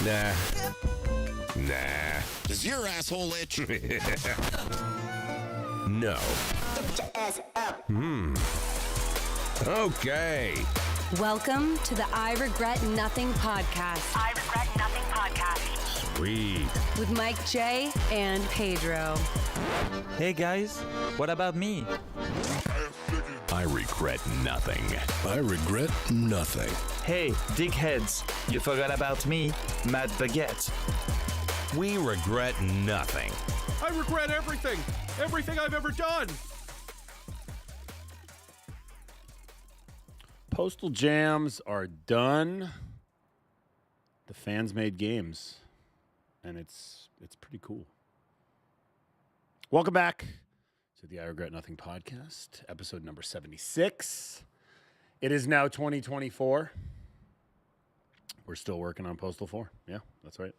Nah. Nah. Does your asshole itch? No. Get your ass up. Okay. Welcome to the I Regret Nothing podcast. I Regret Nothing podcast. Sweet. With Mike J and Pedro. Hey guys, what about me? I regret nothing. I regret nothing. Hey, dickheads, you forgot about me, Matt Baguette. We regret nothing. I regret everything. Everything I've ever done. Postal Jams are done. The fans made games, and it's pretty cool. Welcome back to the I Regret Nothing podcast, episode number 76. It is now 2024. We're still working on Postal 4. Yeah, that's right.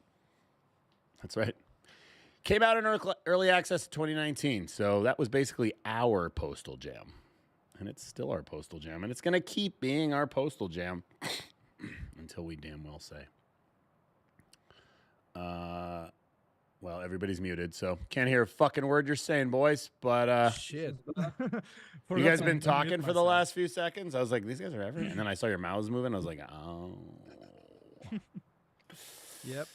That's right. Came out in early access in 2019, so that was basically our Postal Jam. And it's still our Postal Jam, and it's going to keep being our Postal Jam until we damn well say. Well, everybody's muted, so can't hear a fucking word you're saying, boys. But Shit. you guys been talking for the last few seconds? I was like, these guys are everywhere. And then I saw your mouths moving. I was like, oh. Yep.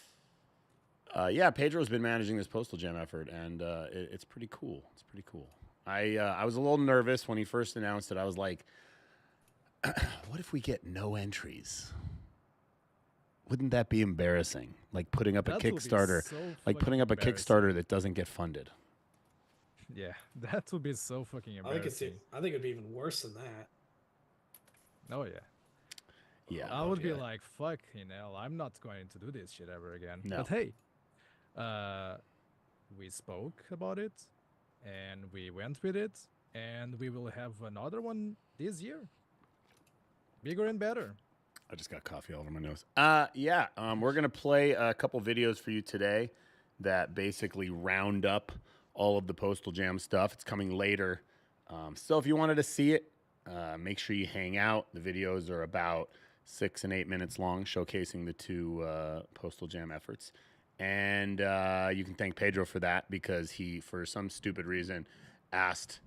Yeah, Pedro's been managing this Postal Jam effort, and it's pretty cool. It's pretty cool. I was a little nervous when he first announced it. I was like, what if we get no entries? Wouldn't that be embarrassing? Like putting up a Kickstarter, Kickstarter that doesn't get funded. Yeah, that would be so fucking embarrassing. I think it'd be even worse than that. Oh yeah. Yeah. I would be like, fuck, I'm not going to do this shit ever again. No. But hey, we spoke about it, and we went with it, and we will have another one this year. Bigger and better. I just got coffee all over my nose. We're going to play a couple videos for you today that basically round up all of the Postal Jam stuff. It's coming later. So if you wanted to see it, make sure you hang out. The videos are about 6 and 8 minutes long, showcasing the two Postal Jam efforts. And you can thank Pedro for that because he, for some stupid reason, asked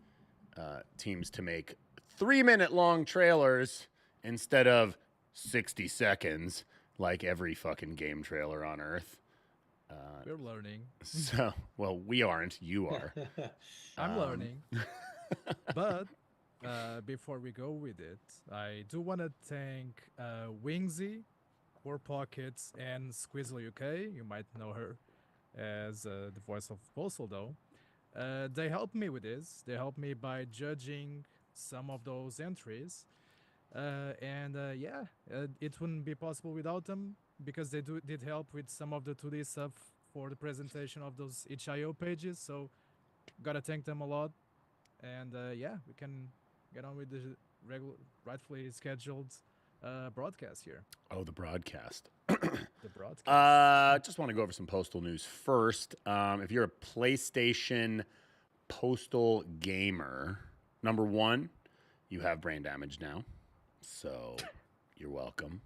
teams to make 3-minute long trailers instead of 60 seconds like every fucking game trailer on Earth. We're learning. So, well, we aren't. You are. I'm learning. But before we go with it, I do want to thank Wingsy, Four Pockets, and Squizzle UK. You might know her as the voice of Postal, though. They helped me with this. They helped me by judging some of those entries. It wouldn't be possible without them because they did help with some of the 2D stuff for the presentation of those itch.io pages. So, gotta thank them a lot. And we can get on with the rightfully scheduled broadcast here. Oh, the broadcast. The broadcast. Just want to go over some Postal news first. If you're a PlayStation Postal gamer, number one, you have brain damage now. So you're welcome.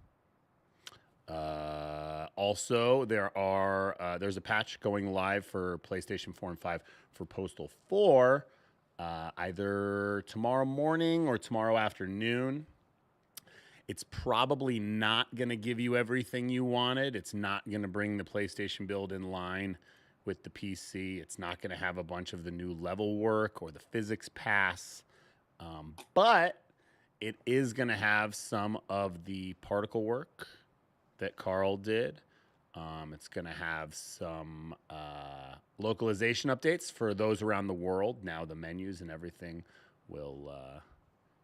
Also, there's a patch going live for PlayStation 4 and 5 for Postal 4 either tomorrow morning or tomorrow afternoon. It's probably not going to give you everything you wanted. It's not going to bring the PlayStation build in line with the PC. It's not going to have a bunch of the new level work or the physics pass. But it is going to have some of the particle work that Carl did. It's going to have some localization updates for those around the world. Now the menus and everything will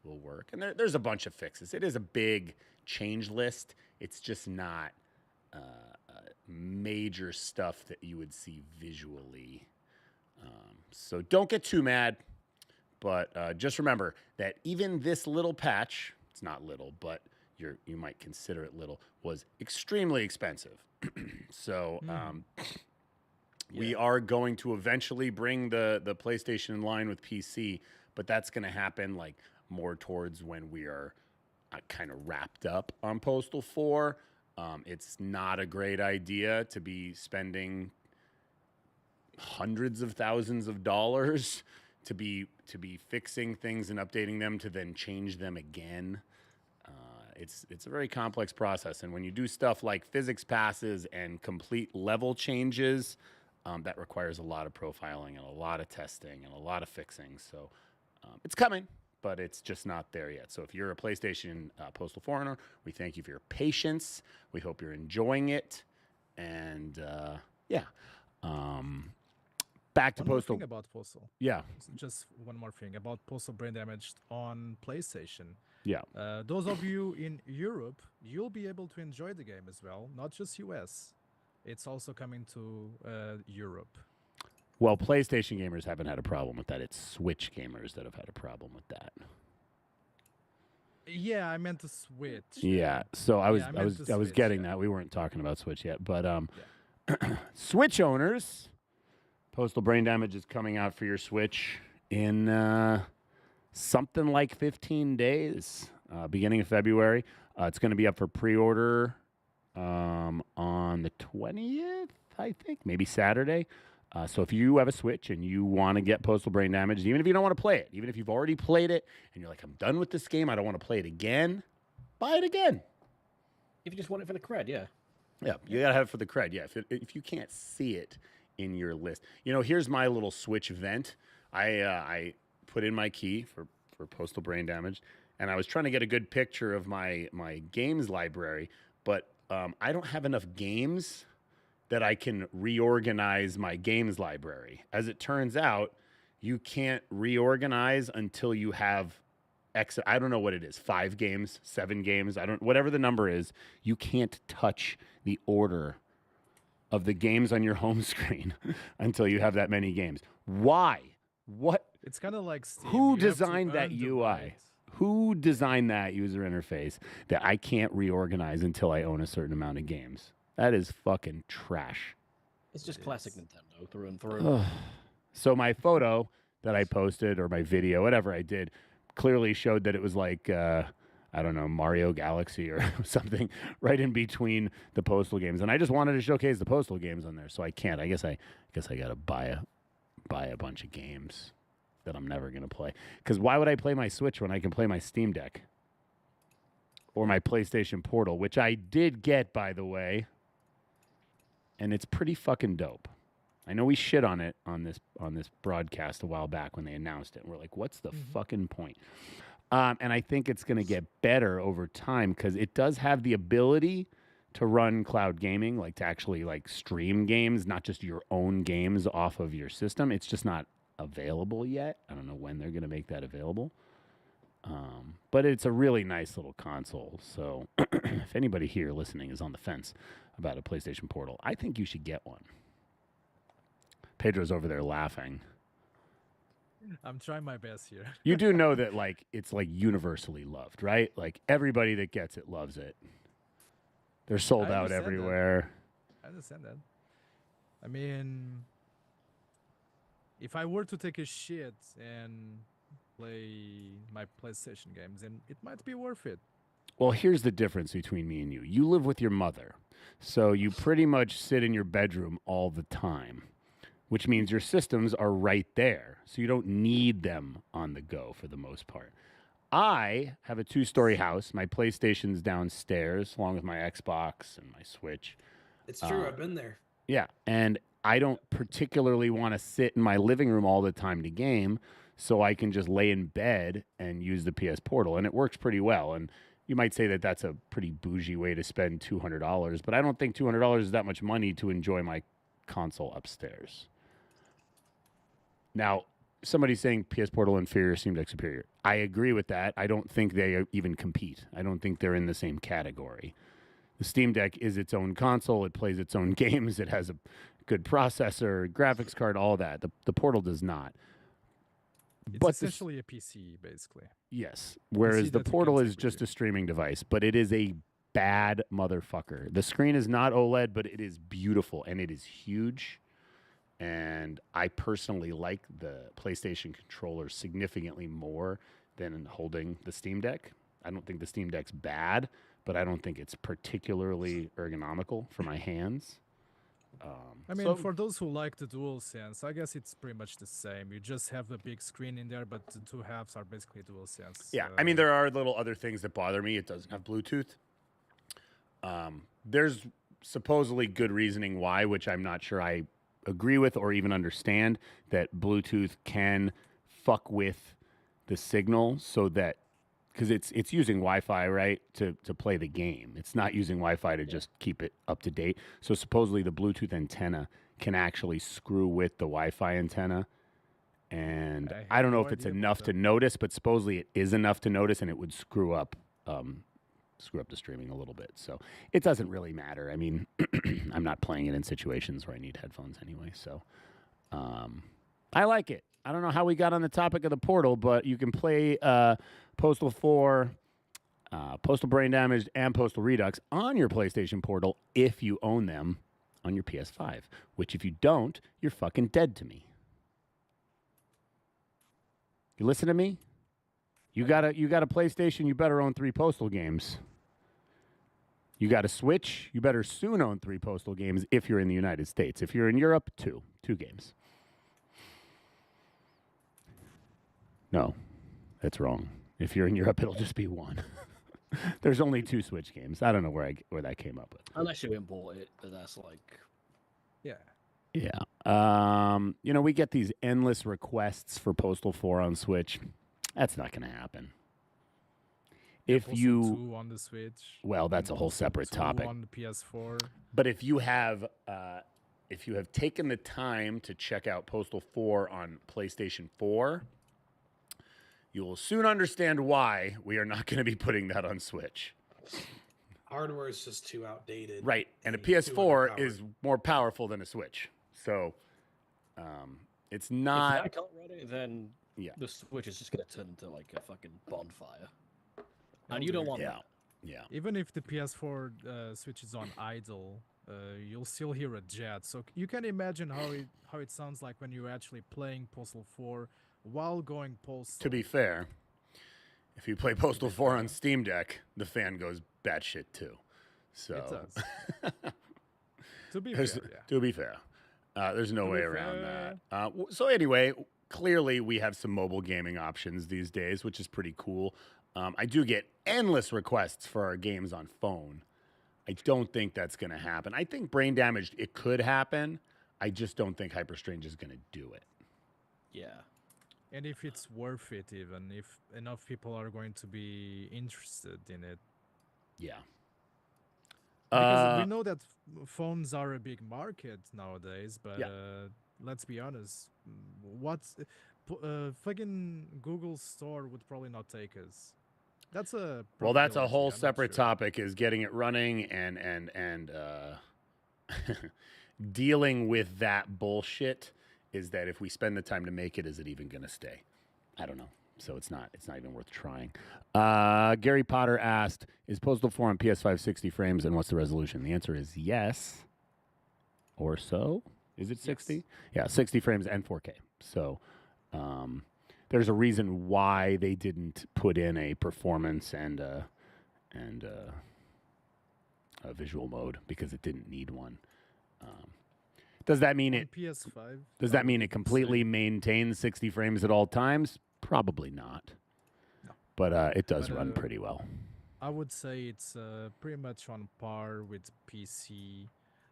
work. And there's a bunch of fixes. It is a big change list. It's just not major stuff that you would see visually. So don't get too mad. But just remember that even this little patch, it's not little, but you might consider it little, was extremely expensive. So we are going to eventually bring the PlayStation in line with PC, but that's going to happen like more towards when we are kind of wrapped up on Postal 4. It's not a great idea to be spending hundreds of thousands of dollars to be fixing things and updating them to then change them again. It's a very complex process, and when you do stuff like physics passes and complete level changes, that requires a lot of profiling and a lot of testing and a lot of fixing. So it's coming, but it's just not there yet. So if you're a PlayStation Postal Foreigner, we thank you for your patience. We hope you're enjoying it, and back to One more Postal. thing about Postal. Yeah, Just one more thing about Postal Brain Damaged on PlayStation. yeah. Those of you in Europe, you'll be able to enjoy the game as well, not just US. It's also coming to Europe. Well, PlayStation gamers haven't had a problem with that. It's Switch gamers that have had a problem with that. Yeah, I meant to Switch. Yeah. So I was Switch, getting yeah. that. We weren't talking about Switch yet, but Switch owners, Postal Brain Damage is coming out for your Switch in something like 15 days, beginning of February. It's going to be up for pre-order on the 20th, I think, maybe Saturday. So if you have a Switch and you want to get Postal Brain Damaged, even if you don't want to play it, even if you've already played it and you're like, I'm done with this game, I don't want to play it again, buy it again. If you just want it for the cred, yeah. Yeah, you got to have it for the cred. Yeah, if you can't see it in your list. You know, here's my little Switch vent. I put in my key for Postal Brain Damaged, and I was trying to get a good picture of my games library, but I don't have enough games that I can reorganize my games library. As it turns out, you can't reorganize until you have I don't know what it is, 5 games, 7 games, whatever the number is, you can't touch the order of the games on your home screen until you have that many games. Why? What? It's kind of like Steam. Who You have to designed that earn the UI? right. Who designed that user interface that I can't reorganize until I own a certain amount of games? That is fucking trash. It's just classic Nintendo through and through. So my photo that I posted, or my video, whatever I did, clearly showed that it was like, I don't know, Mario Galaxy or something right in between the Postal games. And I just wanted to showcase the Postal games on there, so I can't. I guess I got to buy a bunch of games that I'm never going to play. Because why would I play my Switch when I can play my Steam Deck? Or my PlayStation Portal, which I did get, by the way. And it's pretty fucking dope. I know we shit on it on this broadcast a while back when they announced it. And we're like, what's the fucking point? And I think it's going to get better over time because it does have the ability to run cloud gaming, like to actually like stream games, not just your own games off of your system. It's just not available yet. I don't know when they're going to make that available. But it's a really nice little console. So if anybody here listening is on the fence about a PlayStation Portal, I think you should get one. Pedro's over there laughing. I'm trying my best here. You do know that like it's like universally loved, right? Like everybody that gets it loves it. They're sold I out understand that. everywhere. I understand that. I mean, if I were to take a shit and play my PlayStation games, then it might be worth it. Well, here's the difference between me and you. You live with your mother, so you pretty much sit in your bedroom all the time, which means your systems are right there, so you don't need them on the go for the most part. I have a 2-story house. My PlayStation's downstairs, along with my Xbox and my Switch. It's true. I've been there. Yeah, and I don't particularly want to sit in my living room all the time to game, so I can just lay in bed and use the PS Portal, and it works pretty well. And you might say that that's a pretty bougie way to spend $200, but I don't think $200 is that much money to enjoy my console upstairs. Now, somebody's saying PS Portal inferior, Steam Deck superior. I agree with that. I don't think they even compete. I don't think they're in the same category. The Steam Deck is its own console. It plays its own games. It has a good processor, graphics card, all that. The Portal does not. It's essentially a PC, basically. Yes. Whereas the that you Portal can is say just a streaming device, but it is a bad motherfucker. The screen is not OLED, but it is beautiful, and it is huge. And I personally like the PlayStation controller significantly more than holding the Steam Deck. I don't think the Steam Deck's bad, but I don't think it's particularly ergonomical for my hands. I mean, So- for those who like the DualSense, I guess it's pretty much the same. You just have the big screen in there, but the two halves are basically DualSense. Yeah, I mean, there are little other things that bother me. It doesn't have Bluetooth. There's supposedly good reasoning why, which I'm not sure I agree with or even understand, that Bluetooth can fuck with the signal so that, because it's using Wi-Fi, right, to play the game. It's not using Wi-Fi to just keep it up to date. So supposedly the Bluetooth antenna can actually screw with the Wi-Fi antenna. And I don't know if it's enough to notice, but supposedly it is enough to notice, and it would screw up the streaming a little bit. So it doesn't really matter. I mean, I'm not playing it in situations where I need headphones anyway. So I like it. I don't know how we got on the topic of the Portal, but you can play Postal 4, Postal Brain Damaged, and Postal Redux on your PlayStation Portal if you own them on your PS5, which if you don't, you're fucking dead to me. You listen to me? You got a PlayStation, you better own 3 Postal games. You got a Switch, you better soon own 3 Postal games if you're in the United States. If you're in Europe, 2 games. No, that's wrong. If you're in Europe, it'll just be 1. There's only 2 Switch games. I don't know where that came up with. Unless you import it, but that's like... Yeah. Yeah. We get these endless requests for Postal 4 on Switch. That's not going to happen. If Postal you 2 on the Switch. Well, that's a whole Postal separate 2 topic. on the PS4. But if you have taken the time to check out Postal 4 on PlayStation 4, you will soon understand why we are not going to be putting that on Switch. Hardware is just too outdated. Right, and a too PS4 underpowered. is more powerful than a Switch. So it's If not... that can't run it, then Yeah. the Switch is just going to turn into like a fucking bonfire. And you don't want Yeah, that. yeah. Even if the PS4 switches on idle, you'll still hear a jet. So you can imagine how it sounds like when you're actually playing Postal 4 while going Postal. To be fair, if you play Postal 4 on Steam Deck, the fan goes batshit too. So It does. To be There's- fair, yeah. To be fair, there's no To be way around fair. that. So anyway, clearly we have some mobile gaming options these days, which is pretty cool. I do get endless requests for our games on phone. I don't think that's going to happen. I think Brain Damaged, it could happen. I just don't think Hyperstrange is going to do it. Yeah. And if it's worth it, even if enough people are going to be interested in it. Yeah. Because we know that phones are a big market nowadays, but Yeah. let's be honest, fucking Google Store would probably not take us. That's a Well, that's a probability, whole I'm not separate sure. topic, is getting it running and dealing with that bullshit. Is that if we spend the time to make it, is it even going to stay? I don't know. So it's not even worth trying. Gary Potter asked, is Postal 4 on PS5 60 frames, and what's the resolution? The answer is yes. Or so? Is it 60? Yeah, 60 frames and 4K. So there's a reason why they didn't put in a performance and a visual mode, because it didn't need one. Does that mean On it? PS5. Does that mean it completely maintains 60 frames at all times? Probably not. No. But it does But, run pretty well. I would say it's pretty much on par with PC.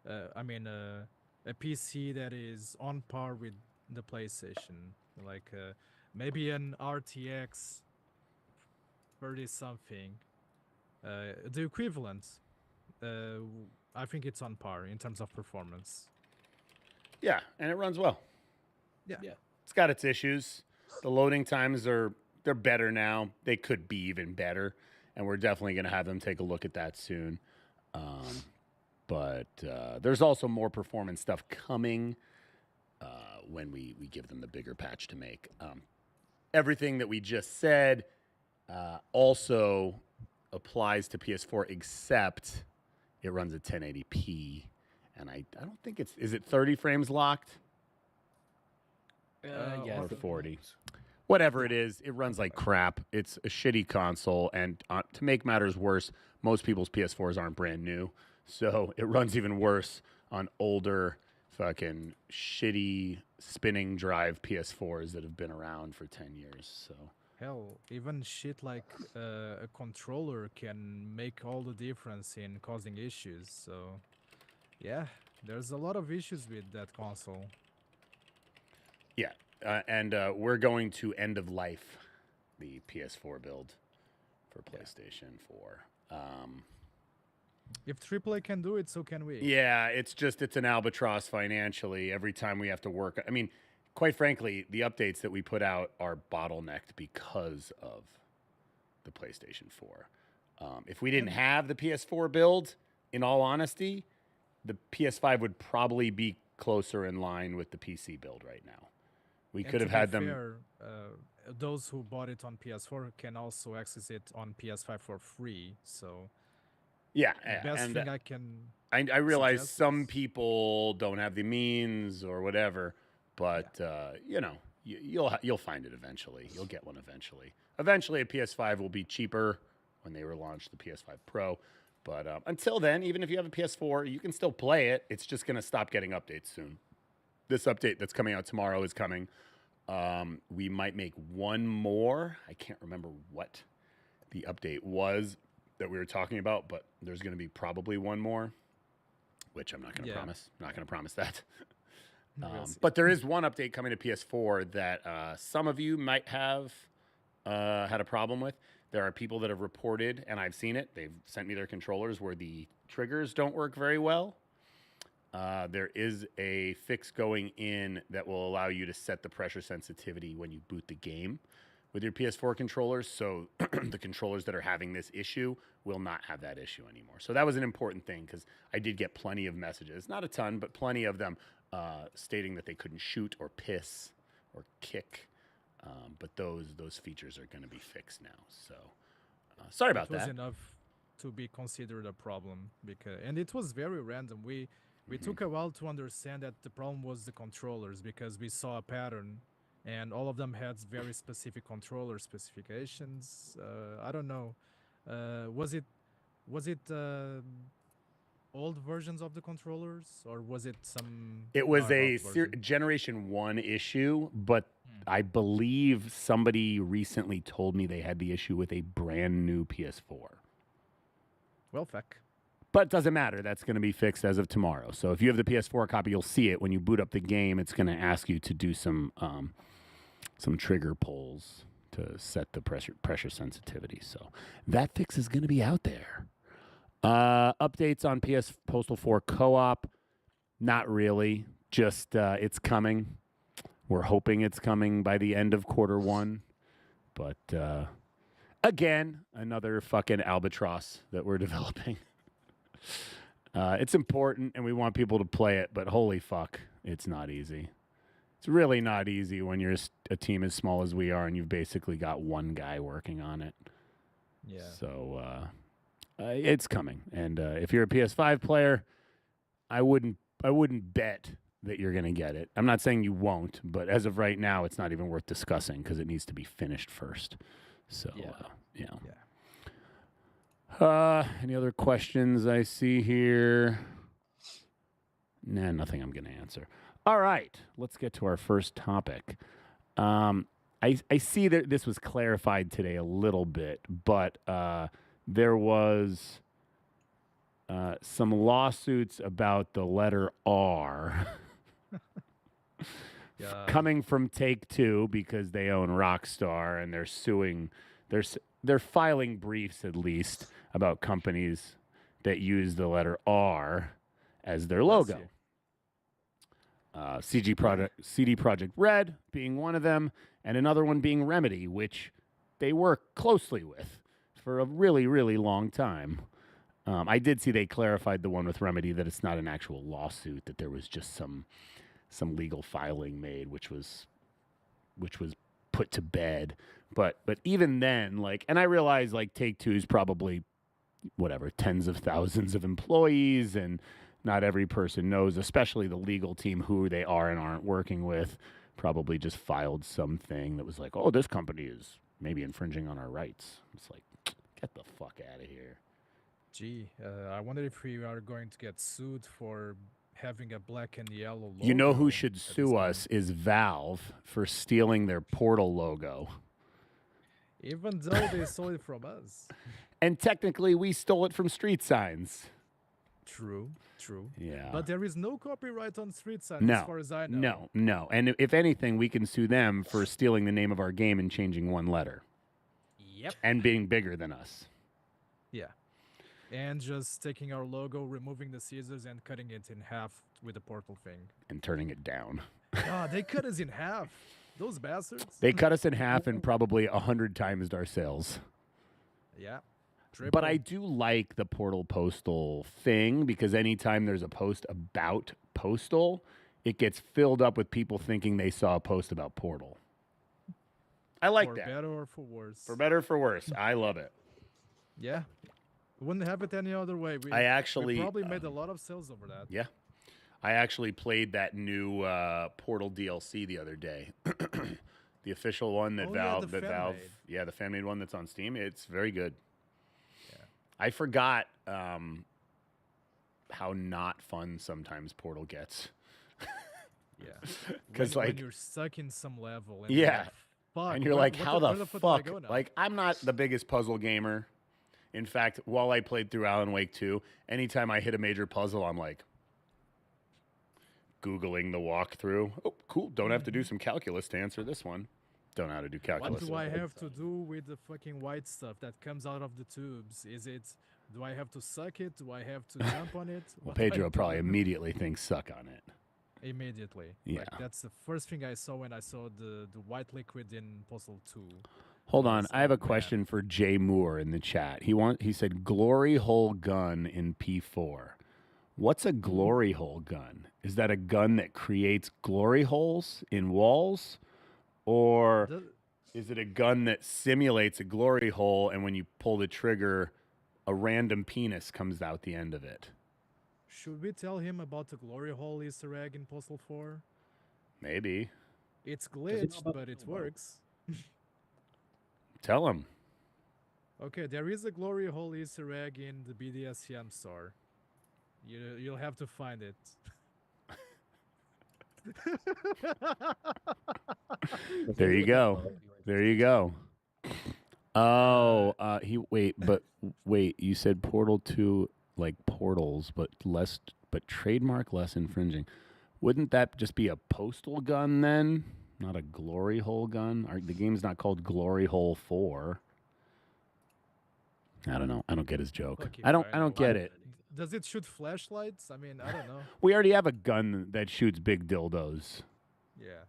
A PC that is on par with the PlayStation. Like maybe an RTX 30 something. The equivalent. I think it's on par in terms of performance. Yeah, and it runs well. Yeah. It's got its issues. The loading times they're better now. They could be even better, and we're definitely going to have them take a look at that soon. But there's also more performance stuff coming when we give them the bigger patch to make. Everything that we just said also applies to PS4, except it runs at 1080p. And I don't think is it 30 frames locked? Yeah. Or 40. whatever it is, it runs like crap. It's a shitty console, and to make matters worse, most people's PS4s aren't brand new, so it runs even worse on older, fucking shitty spinning drive PS4s that have been around for 10 years. So Hell, even shit like a controller can make all the difference in causing issues. So, yeah, there's a lot of issues with that console. yeah, and we're going to end of life the PS4 build for PlayStation 4. If AAA can do it, so can we. Yeah, it's an albatross financially. Every time we have to work, I mean, quite frankly, the updates that we put out are bottlenecked because of the PlayStation 4. If we didn't have the PS4 build, in all honesty, the PS5 would probably be closer in line with the PC build right now. We And could to have be had them. fair, those who bought it on PS4 can also access it on PS5 for free. So, Yeah, the best and thing I can. I realize suggest some is- people don't have the means or whatever, but you know, you'll find it eventually. You'll get one eventually. Eventually, a PS5 will be cheaper when they relaunch the PS5 Pro. But until then, even if you have a PS4, you can still play it. It's just going to stop getting updates soon. This update that's coming out tomorrow is coming. We might make one more. I can't remember what the update was that we were talking about, but there's going to be probably one more, which I'm not going to promise. I'm not going to promise that. But there is one update coming to PS4 that some of you might have had a problem with. There are people that have reported, and I've seen it. They've sent me their controllers where the triggers don't work very well. There is a fix going in that will allow you to set the pressure sensitivity when you boot the game with your PS4 controllers. So the controllers that are having this issue will not have that issue anymore. So that was an important thing because I did get plenty of messages, not a ton, but plenty of them stating that they couldn't shoot or piss or kick. But those features are going to be fixed now. So sorry about It was that. enough to be considered a problem and it was very random. We took a while to understand that the problem was the controllers because we saw a pattern, and all of them had very specific controller specifications. I don't know. Was it old versions of the controllers, or was it some? It was not a old version? Generation 1 issue, but I believe somebody recently told me they had the issue with a brand new PS4. Well, fuck. But it doesn't matter. That's going to be fixed as of tomorrow. So if you have the PS4 copy, you'll see it. When you boot up the game, it's going to ask you to do some trigger pulls to set the pressure sensitivity. So that fix is going to be out there. Updates on PS Postal 4 co-op, not really. Just it's coming. We're hoping it's coming by the end of Q1. But again, another fucking albatross that we're developing. It's important, and we want people to play it, but holy fuck, it's not easy. It's really not easy when you're a team as small as we are, and you've basically got one guy working on it. Yeah. So it's coming, and if you're a PS5 player, I wouldn't bet that you're going to get it. I'm not saying you won't, but as of right now, it's not even worth discussing because it needs to be finished first. So yeah. Any other questions I see here? Nah, nothing I'm going to answer. All right, let's get to our first topic. I see that this was clarified today a little bit, but there was some lawsuits about the letter R coming from Take-Two because they own Rockstar, and they're suing. They're filing briefs, at least, about companies that use the letter R as their logo. CD Projekt Red being one of them, and another one being Remedy, which they work closely with for a really, really long time. I did see they clarified the one with Remedy that it's not an actual lawsuit, that there was just some legal filing made, which was put to bed. But even then, like, and I realize like Take-Two is probably tens of thousands of employees, and not every person knows, especially the legal team, who they are and aren't working with. probably just filed something that was like, oh, this company is maybe infringing on our rights. It's like, get the fuck out of here. Gee, I wonder if we are going to get sued for having a black and yellow logo. You know who should at this sue us is Valve for stealing their Portal logo. Even though they stole it from us. And technically, we stole it from street signs. True. Yeah. But there is no copyright on street signs as far as I know. No. And if anything, we can sue them for stealing the name of our game and changing one letter. Yep. And being bigger than us. Yeah. And just taking our logo, removing the scissors, and cutting it in half with the Portal thing. And turning it down. They cut us in half. Those bastards. They cut us in half and probably 100 times our sales. Yeah. But I do like the Portal Postal thing because anytime there's a post about Postal, it gets filled up with people thinking they saw a post about Portal. I like that. For better or for worse. For better or for worse. I love it. Yeah. Wouldn't have it any other way. We probably made a lot of sales over that. Yeah. I actually played that new Portal DLC the other day. The official one that Valve, the fan-made one that's on Steam. It's very good. Yeah. I forgot how not fun sometimes Portal gets. Yeah. Because when you're stuck in some level. And fuck, and you're like, how the fuck? Like, I'm not the biggest puzzle gamer. In fact, while I played through Alan Wake 2, anytime I hit a major puzzle, I'm like, Googling the walkthrough. Oh, cool. Don't have to do some calculus to answer this one. Don't know how to do calculus. What do I have to do with the fucking white stuff that comes out of the tubes? Do I have to suck it? Do I have to jump on it? Well, Pedro probably immediately thinks suck on it. Immediately. Yeah. Like, that's the first thing I saw when I saw the white liquid in Postal 2. Hold on. I have a question for Jay Moore in the chat. He said glory hole gun in P4. What's a glory hole gun? Is that a gun that creates glory holes in walls? Or is it a gun that simulates a glory hole and when you pull the trigger, a random penis comes out the end of it? Should we tell him about the glory hole Easter egg in Postal 4? Maybe. It's glitched, but it works. Tell him. Okay, there is a glory hole Easter egg in the BDSM store. You'll have to find it. There you go. There you go. Oh, wait, you said Portal 2 like portals, but trademark less infringing. Wouldn't that just be a postal gun then? Not a glory hole gun? The game's not called Glory Hole 4. I don't know. I don't get his joke. I don't get it. Does it shoot flashlights? I mean, I don't know. We already have a gun that shoots big dildos. Yeah.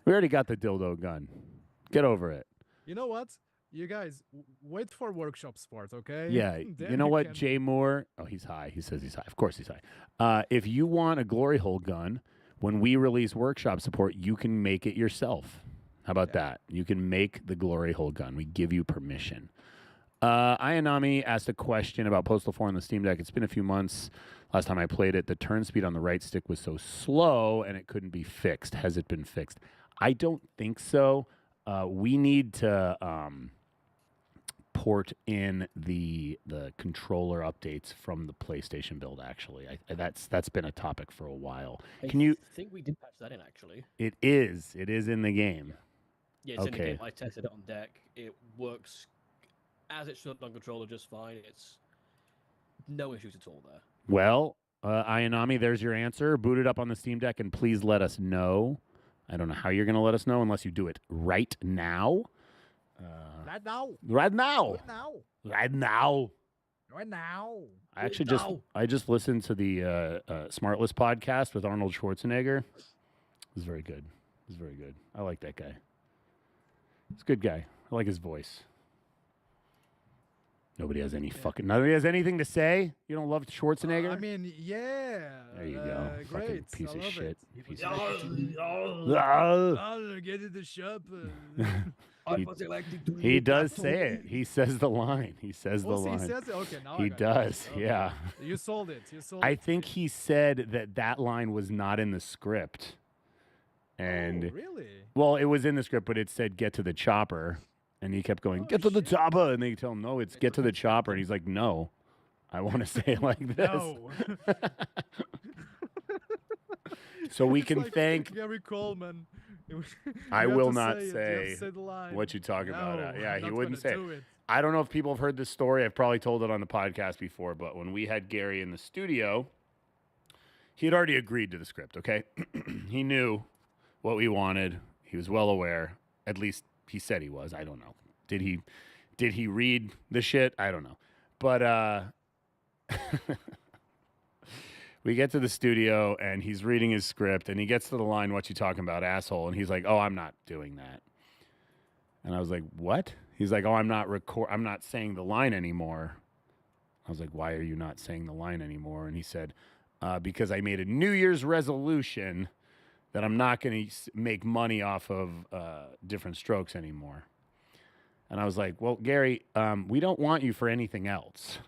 We already got the dildo gun. Get over it. You know what? You guys, wait for workshop sport, okay? Yeah. You know what, Jay Moore? Oh, he's high. He says he's high. Of course he's high. If you want a glory hole gun, when we release workshop support, you can make it yourself. How about that? You can make the glory hole gun. We give you permission. Ayanami asked a question about Postal 4 on the Steam Deck. It's been a few months. Last time I played it, the turn speed on the right stick was so slow and it couldn't be fixed. Has it been fixed? I don't think so. We need to port in the controller updates from the PlayStation build, actually. That's been a topic for a while. I think we did patch that in, actually. It is. It is in the game. Yeah, it's in the game. I tested it on deck. It works as it should on controller just fine. It's no issues at all there. Well, Ayanami, there's your answer. Boot it up on the Steam Deck and please let us know. I don't know how you're going to let us know unless you do it right now. Right now. Right now. Right now. Right now. Right now. I just listened to the Smartless podcast with Arnold Schwarzenegger. It was very good. It was very good. I like that guy. He's a good guy. I like his voice. Nobody has anything to say? You don't love Schwarzenegger? I mean, yeah. There you go. Great. Fucking piece of shit. Get in the shop. He does say it. He says the line. He says the line. He says it? Okay, now he does, okay. Yeah. You sold it. I think he said that line was not in the script. And Oh, really? well, it was in the script, but it said "get to the chopper," and he kept going, "Get to the chopper," and they tell him, "No, it's get to the chopper," and he's like, "No, I want to say it like this." No. So we It's can like thank. Gary Coleman. I You have will to not say it, you have say to say the line. what you talk about. No, Yeah, I'm he not wouldn't gonna say do it. it. I don't know if people have heard this story. I've probably told it on the podcast before, but when we had Gary in the studio, he had already agreed to the script, okay? He knew what we wanted. He was well aware. At least he said he was. I don't know. Did he read the shit? I don't know. But we get to the studio and he's reading his script and he gets to the line, "What you talking about, asshole?" And he's like, "Oh, I'm not doing that." And I was like, "What?" He's like, "Oh, I'm not saying the line anymore." I was like, "Why are you not saying the line anymore?" And he said, "Because I made a New Year's resolution that I'm not going to make money off of different strokes anymore." And I was like, "Well, Gary, we don't want you for anything else.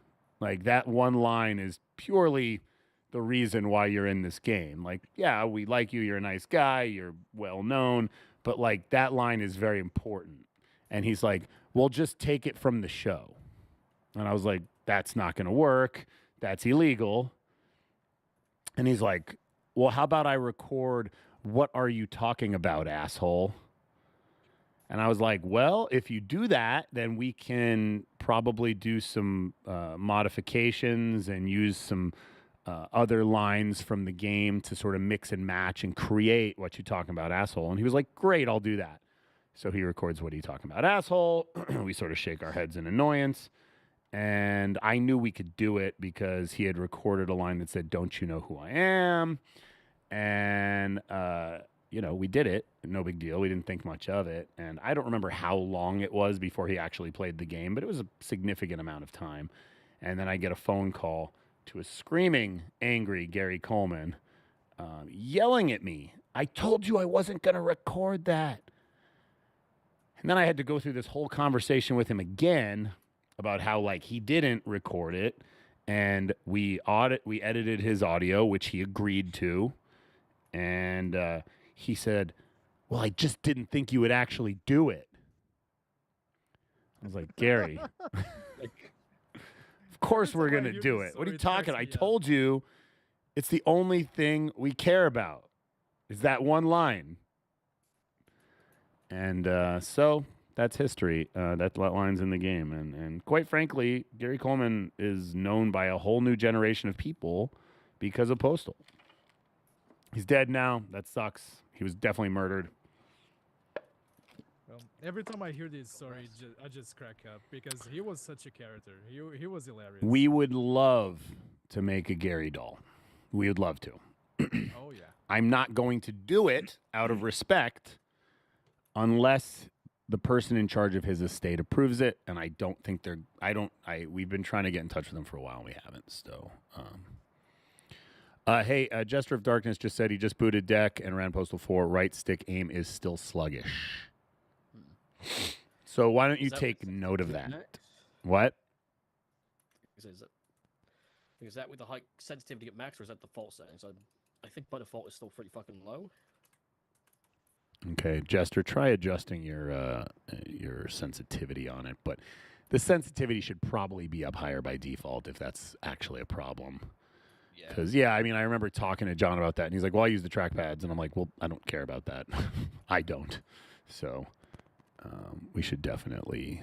Like, that one line is purely the reason why you're in this game. Like, yeah, we like you. You're a nice guy. You're well known. But, like, that line is very important." And he's like, "Well, just take it from the show." And I was like, "That's not going to work. That's illegal." And he's like, "Well, how about I record, 'What are you talking about, asshole?'" And I was like, "Well, if you do that, then we can probably do some modifications and use some other lines from the game to sort of mix and match and create 'What you talking about, asshole?'" And he was like, "Great, I'll do that." So he records "What are you talking about, asshole?" We sort of shake our heads in annoyance. And I knew we could do it because he had recorded a line that said, "Don't you know who I am?" And, we did it. No big deal. We didn't think much of it. And I don't remember how long it was before he actually played the game, but it was a significant amount of time. And then I get a phone call to a screaming, angry Gary Coleman yelling at me, "I told you I wasn't going to record that." And then I had to go through this whole conversation with him again about how, like, he didn't record it. And we edited his audio, which he agreed to. And he said, "Well, I just didn't think you would actually do it." I was like, "Gary, of course we're going to do it. What are you talking? I told you it's the only thing we care about is that one line." And so that's history. That line's in the game. And quite frankly, Gary Coleman is known by a whole new generation of people because of Postal. He's dead now. That sucks. He was definitely murdered. Well, every time I hear this story, I just crack up because he was such a character. He was hilarious. We would love to make a Gary doll. We would love to. Oh, yeah. I'm not going to do it out of respect unless the person in charge of his estate approves it, and I don't think we've been trying to get in touch with them for a while, and we haven't. So, hey, Jester of Darkness just said he just booted deck and ran Postal 4. Right stick aim is still sluggish. So why don't you take note of that? Next? What? Is that with the high sensitivity at max, or is that default settings? I think by default it's still pretty fucking low. Okay, Jester, try adjusting your sensitivity on it, but the sensitivity should probably be up higher by default if that's actually a problem. Because, I mean, I remember talking to John about that, and he's like, "Well, I use the trackpads," and I'm like, "Well, I don't care about that." I don't. So we should definitely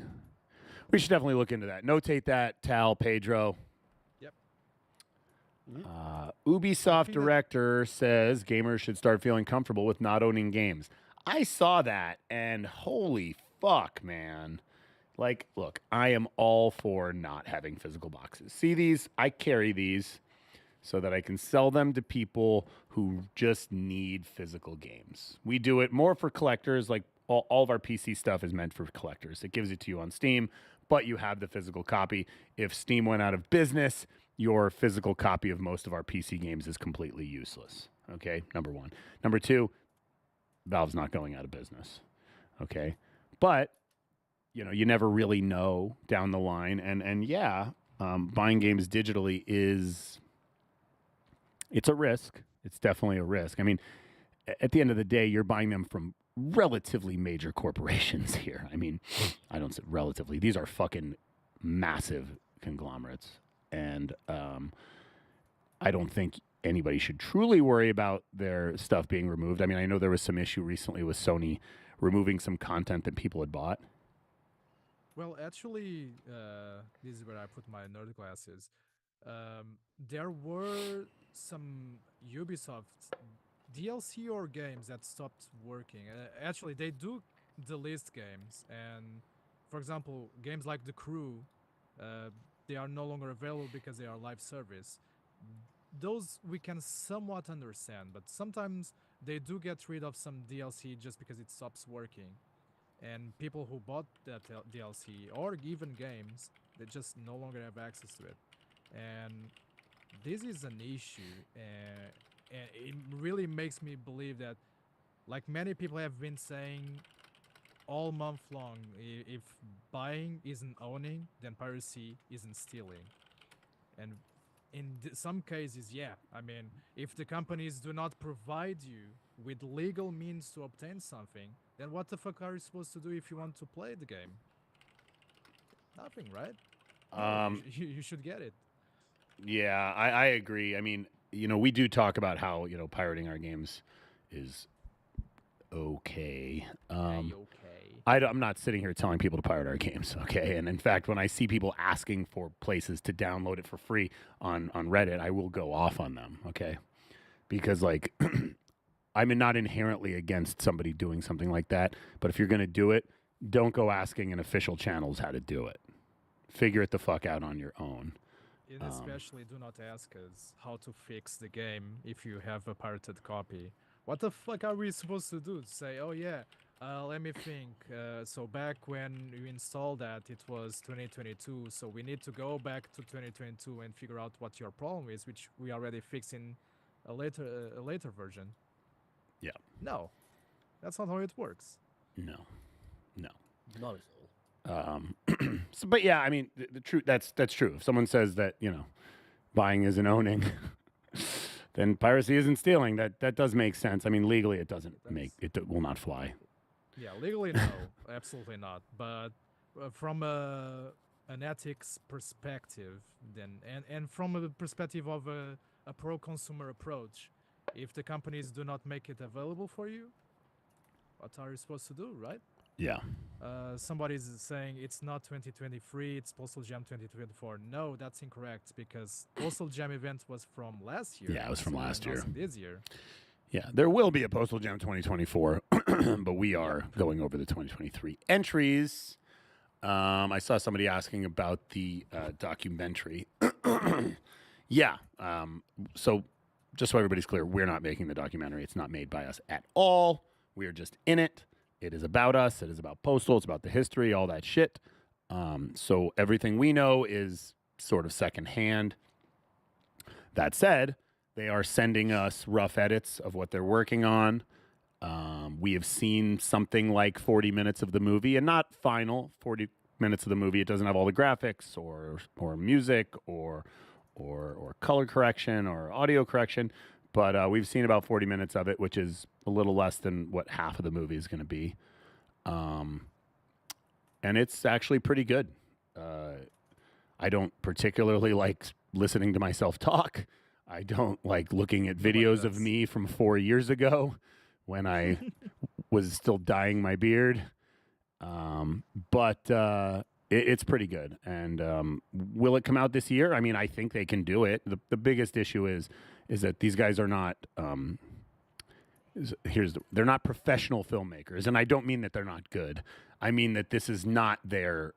look into that. Notate that, Tal, Pedro. Yep. Ubisoft director says gamers should start feeling comfortable with not owning games. I saw that, and holy fuck, man. Like, look, I am all for not having physical boxes. See these? I carry these so that I can sell them to people who just need physical games. We do it more for collectors. Like, all of our PC stuff is meant for collectors. It gives it to you on Steam, but you have the physical copy. If Steam went out of business, your physical copy of most of our PC games is completely useless. Okay, number one. Number two, Valve's not going out of business. Okay, but you never really know down the line. And buying games digitally it's a risk. It's definitely a risk. I mean, at the end of the day, you're buying them from relatively major corporations here. I mean, I don't say relatively. These are fucking massive conglomerates. And I don't think anybody should truly worry about their stuff being removed. I mean, I know there was some issue recently with Sony removing some content that people had bought. Well, actually, this is where I put my nerd glasses. There were some Ubisoft DLC or games that stopped working. Actually, they do delist games, and for example, games like The Crew, they are no longer available because they are live service. Those we can somewhat understand, but sometimes they do get rid of some DLC just because it stops working. And people who bought that DLC or even games, they just no longer have access to it. And this is an issue, and it really makes me believe that, like many people have been saying all month long, if buying isn't owning, then piracy isn't stealing. And in some cases, yeah, I mean, if the companies do not provide you with legal means to obtain something, then what the fuck are you supposed to do if you want to play the game? Nothing, right? You should get it. Yeah, I agree. I mean, we do talk about how, pirating our games is okay. I'm not sitting here telling people to pirate our games, okay? And in fact, when I see people asking for places to download it for free on Reddit, I will go off on them, okay? Because, like, I'm not inherently against somebody doing something like that, but if you're going to do it, don't go asking in official channels how to do it. Figure it the fuck out on your own. And especially do not ask us how to fix the game if you have a pirated copy. What the fuck are we supposed to do? Say, oh yeah, let me think. So back when you installed that, it was 2022. So we need to go back to 2022 and figure out what your problem is, which we already fixed in a later version. Yeah. No, that's not how it works. No. Not at all. But yeah, I mean, the truth, that's true. If someone says that, buying isn't owning, then piracy isn't stealing. That does make sense. I mean, legally, it will not fly. Yeah, legally, no, absolutely not. But from an ethics perspective, then, and from a perspective of a pro-consumer approach, if the companies do not make it available for you, what are you supposed to do, right? Yeah. Somebody's saying it's not 2023, it's Postal Jam 2024. No, that's incorrect, because Postal Jam event was from last year. Yeah, it was from last year. This year. Yeah, there will be a Postal Jam 2024, but we are going over the 2023 entries. I saw somebody asking about the documentary. Yeah, so just so everybody's clear, we're not making the documentary. It's not made by us at all. We are just in it. It is about us. It is about Postal. It's about the history, all that shit. So everything we know is sort of secondhand. That said, they are sending us rough edits of what they're working on. We have seen something like 40 minutes of the movie, and not final 40 minutes of the movie. It doesn't have all the graphics or music or color correction or audio correction. But we've seen about 40 minutes of it, which is a little less than what half of the movie is going to be. And it's actually pretty good. I don't particularly like listening to myself talk. I don't like looking at videos of me from 4 years ago when I was still dyeing my beard. But it's pretty good. And will it come out this year? I mean, I think they can do it. The biggest issue is that these guys are not they're not professional filmmakers, and I don't mean that they're not good. I mean that this is not their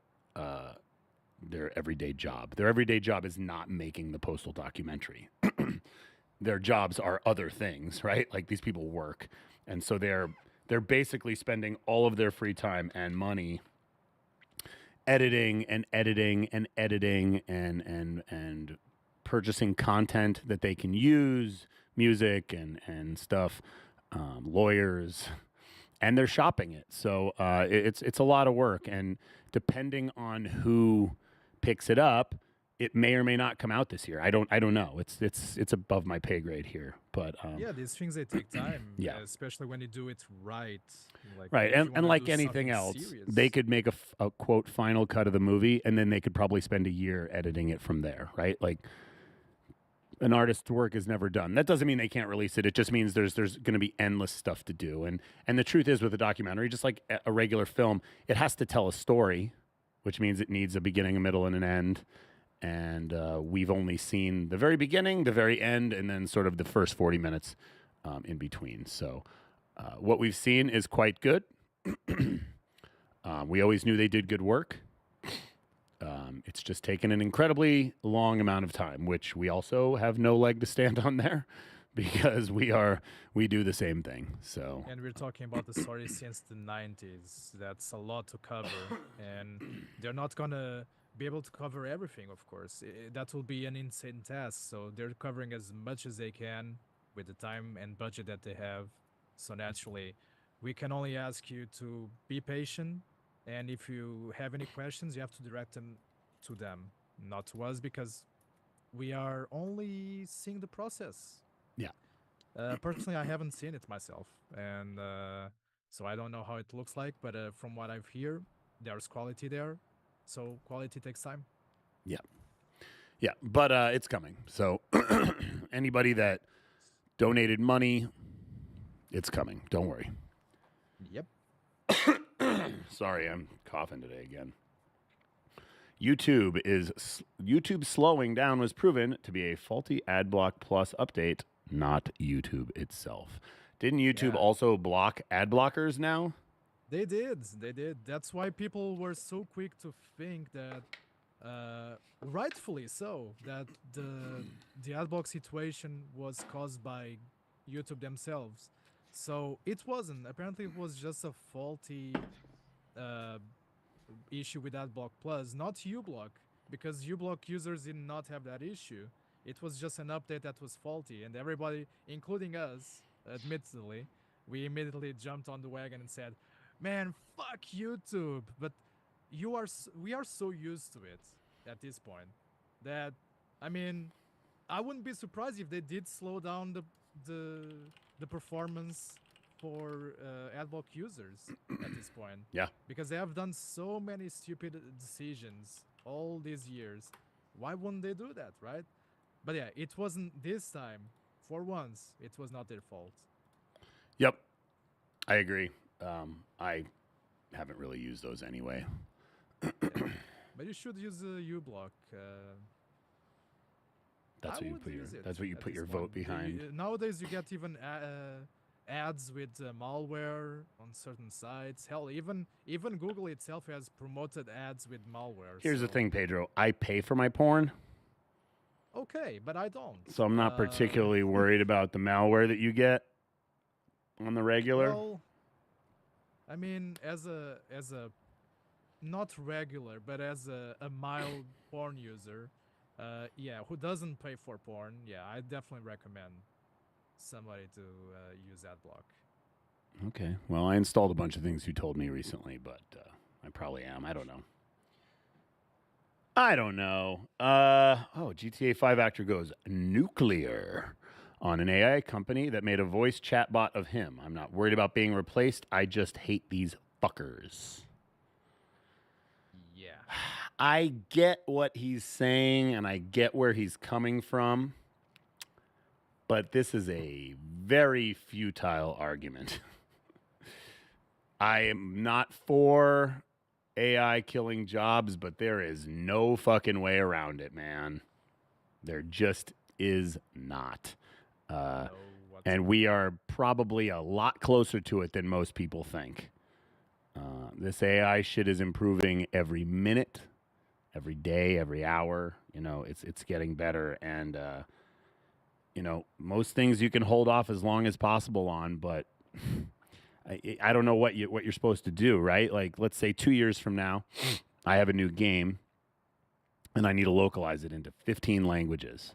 everyday job. Their everyday job is not making the Postal documentary. Their jobs are other things, right? Like, these people work, and so they're basically spending all of their free time and money editing and purchasing content that they can use, music and stuff, lawyers, and they're shopping it. So it's a lot of work, and depending on who picks it up, it may or may not come out this year. I don't know. It's above my pay grade here. But yeah, these things they take time. Yeah. Especially when you do it right. Like, right, if you and wanna like do anything something else, serious- they could make a quote final cut of the movie, and then they could probably spend a year editing it from there. Right, like an artist's work is never done. That doesn't mean they can't release it. It just means there's going to be endless stuff to do. And the truth is, with a documentary, just like a regular film, it has to tell a story, which means it needs a beginning, a middle, and an end. And we've only seen the very beginning, the very end, and then sort of the first 40 minutes in between. So what we've seen is quite good. We always knew they did good work. It's just taken an incredibly long amount of time, which we also have no leg to stand on there because we do the same thing. So, and we're talking about the story since the 90s. That's a lot to cover, and they're not gonna be able to cover everything, of course. That will be an insane task. So they're covering as much as they can with the time and budget that they have. So naturally, we can only ask you to be patient. And if you have any questions, you have to direct them to them, not to us, because we are only seeing the process. Yeah. Personally, I haven't seen it myself, and so I don't know how it looks like. But from what I've heard, there's quality there, so quality takes time. yeah, but it's coming. So anybody that donated money, it's coming. Don't worry. Yep. Sorry, I'm coughing today again. YouTube slowing down was proven to be a faulty AdBlock Plus update, not YouTube itself. Didn't YouTube also block ad blockers now? They did. That's why people were so quick to think that, rightfully so, that the adblock situation was caused by YouTube themselves. So it wasn't. Apparently, it was just a faulty issue with AdBlock Plus, not uBlock, because uBlock users did not have that issue. It was just an update that was faulty, and everybody, including us, admittedly, we immediately jumped on the wagon and said, "Man, fuck YouTube!" But we are so used to it at this point that, I mean, I wouldn't be surprised if they did slow down the performance for AdBlock users at this point. Yeah. Because they have done so many stupid decisions all these years. Why wouldn't they do that, right? But yeah, it wasn't this time. For once, it was not their fault. Yep, I agree. I haven't really used those anyway. But you should use uBlock. That's what you put your vote behind. Nowadays, you get even ads with malware on certain sites. Hell, even Google itself has promoted ads with malware. Here's the thing, Pedro. I pay for my porn, Okay, but I don't. so I'm not particularly worried about the malware that you get on the regular. Well, I mean, as a not regular, but as a mild porn user, who doesn't pay for porn, I definitely recommend somebody to use AdBlock. Okay. Well, I installed a bunch of things you told me recently, but I probably am. I don't know. GTA 5 actor goes nuclear on an AI company that made a voice chatbot of him. I'm not worried about being replaced. I just hate these fuckers. Yeah. I get what he's saying, and I get where he's coming from. But this is a very futile argument. I am not for AI killing jobs, but there is no fucking way around it, man. There just is not. And we are probably a lot closer to it than most people think. This AI shit is improving every minute, every day, every hour. You know, it's getting better, and most things you can hold off as long as possible on, but I don't know what you're supposed to do, right? Like, let's say 2 years from now, I have a new game, and I need to localize it into 15 languages.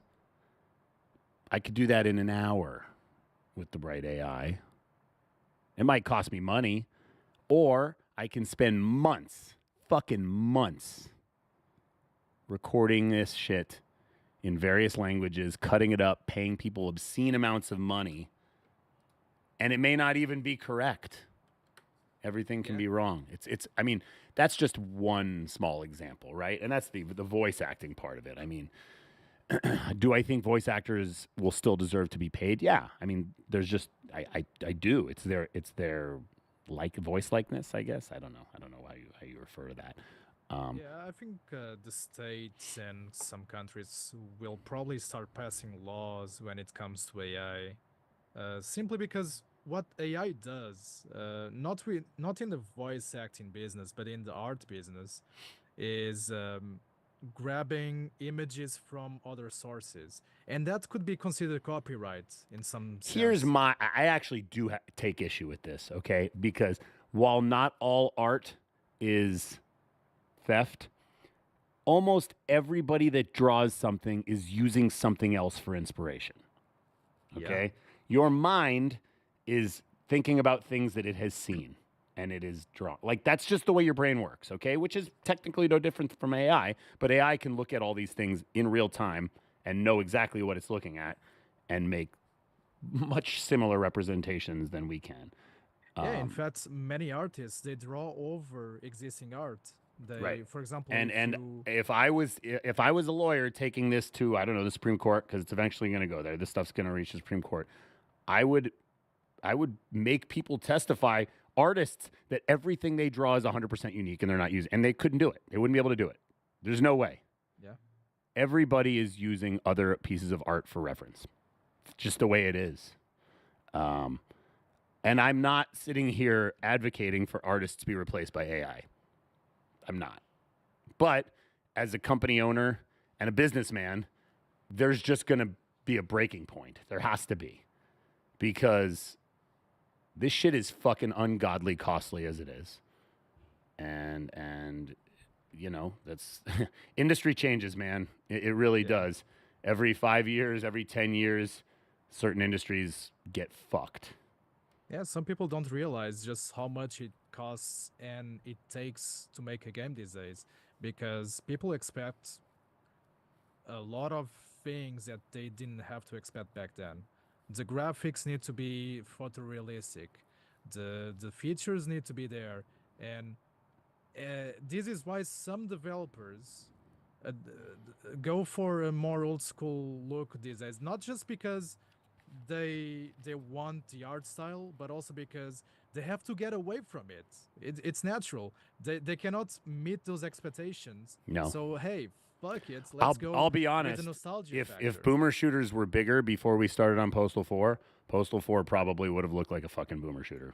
I could do that in an hour with the right AI. It might cost me money, or I can spend months, fucking months, recording this shit in various languages, cutting it up, paying people obscene amounts of money, and it may not even be correct. Everything can be wrong. I mean, that's just one small example, right? And that's the voice acting part of it. I mean, do I think voice actors will still deserve to be paid? Yeah. I mean, there's just I do. It's their voice likeness, I guess. I don't know how you refer to that. Yeah, I think the states and some countries will probably start passing laws when it comes to AI, simply because what AI does, not in the voice acting business, but in the art business, is grabbing images from other sources, and that could be considered copyright in some sense. I actually do take issue with this, okay? Because while not all art is theft, almost everybody that draws something is using something else for inspiration. Okay? Your mind is thinking about things that it has seen and it is drawn. Like, that's just the way your brain works, okay? Which is technically no different from AI, but AI can look at all these things in real time and know exactly what it's looking at and make much similar representations than we can. Yeah, in fact, many artists, they draw over existing art. Right. For example, if I was a lawyer taking this to, I don't know, the Supreme Court, because it's eventually going to go there, this stuff's going to reach the Supreme Court, I would make people testify, artists, that everything they draw is 100% unique and they're not using, and they couldn't do it. They wouldn't be able to do it. There's no way. Yeah. Everybody is using other pieces of art for reference. It's just the way it is. And I'm not sitting here advocating for artists to be replaced by AI. I'm not. But as a company owner and a businessman, there's just going to be a breaking point. There has to be. Because this shit is fucking ungodly costly as it is. And you know, that's industry changes, man. It really does. Every 5 years, every 10 years, certain industries get fucked. Yeah, some people don't realize just how much it costs and it takes to make a game these days, because people expect a lot of things that they didn't have to expect back then. The graphics need to be photorealistic. The features need to be there, and this is why some developers go for a more old school look these days. Not just because they want the art style, but also because they have to get away from it. It's natural. They cannot meet those expectations. No. So hey, fuck it. Let's go. I'll be honest. With the nostalgia If factor. boomer shooters were bigger before we started on Postal 4, Postal 4 probably would have looked like a fucking boomer shooter.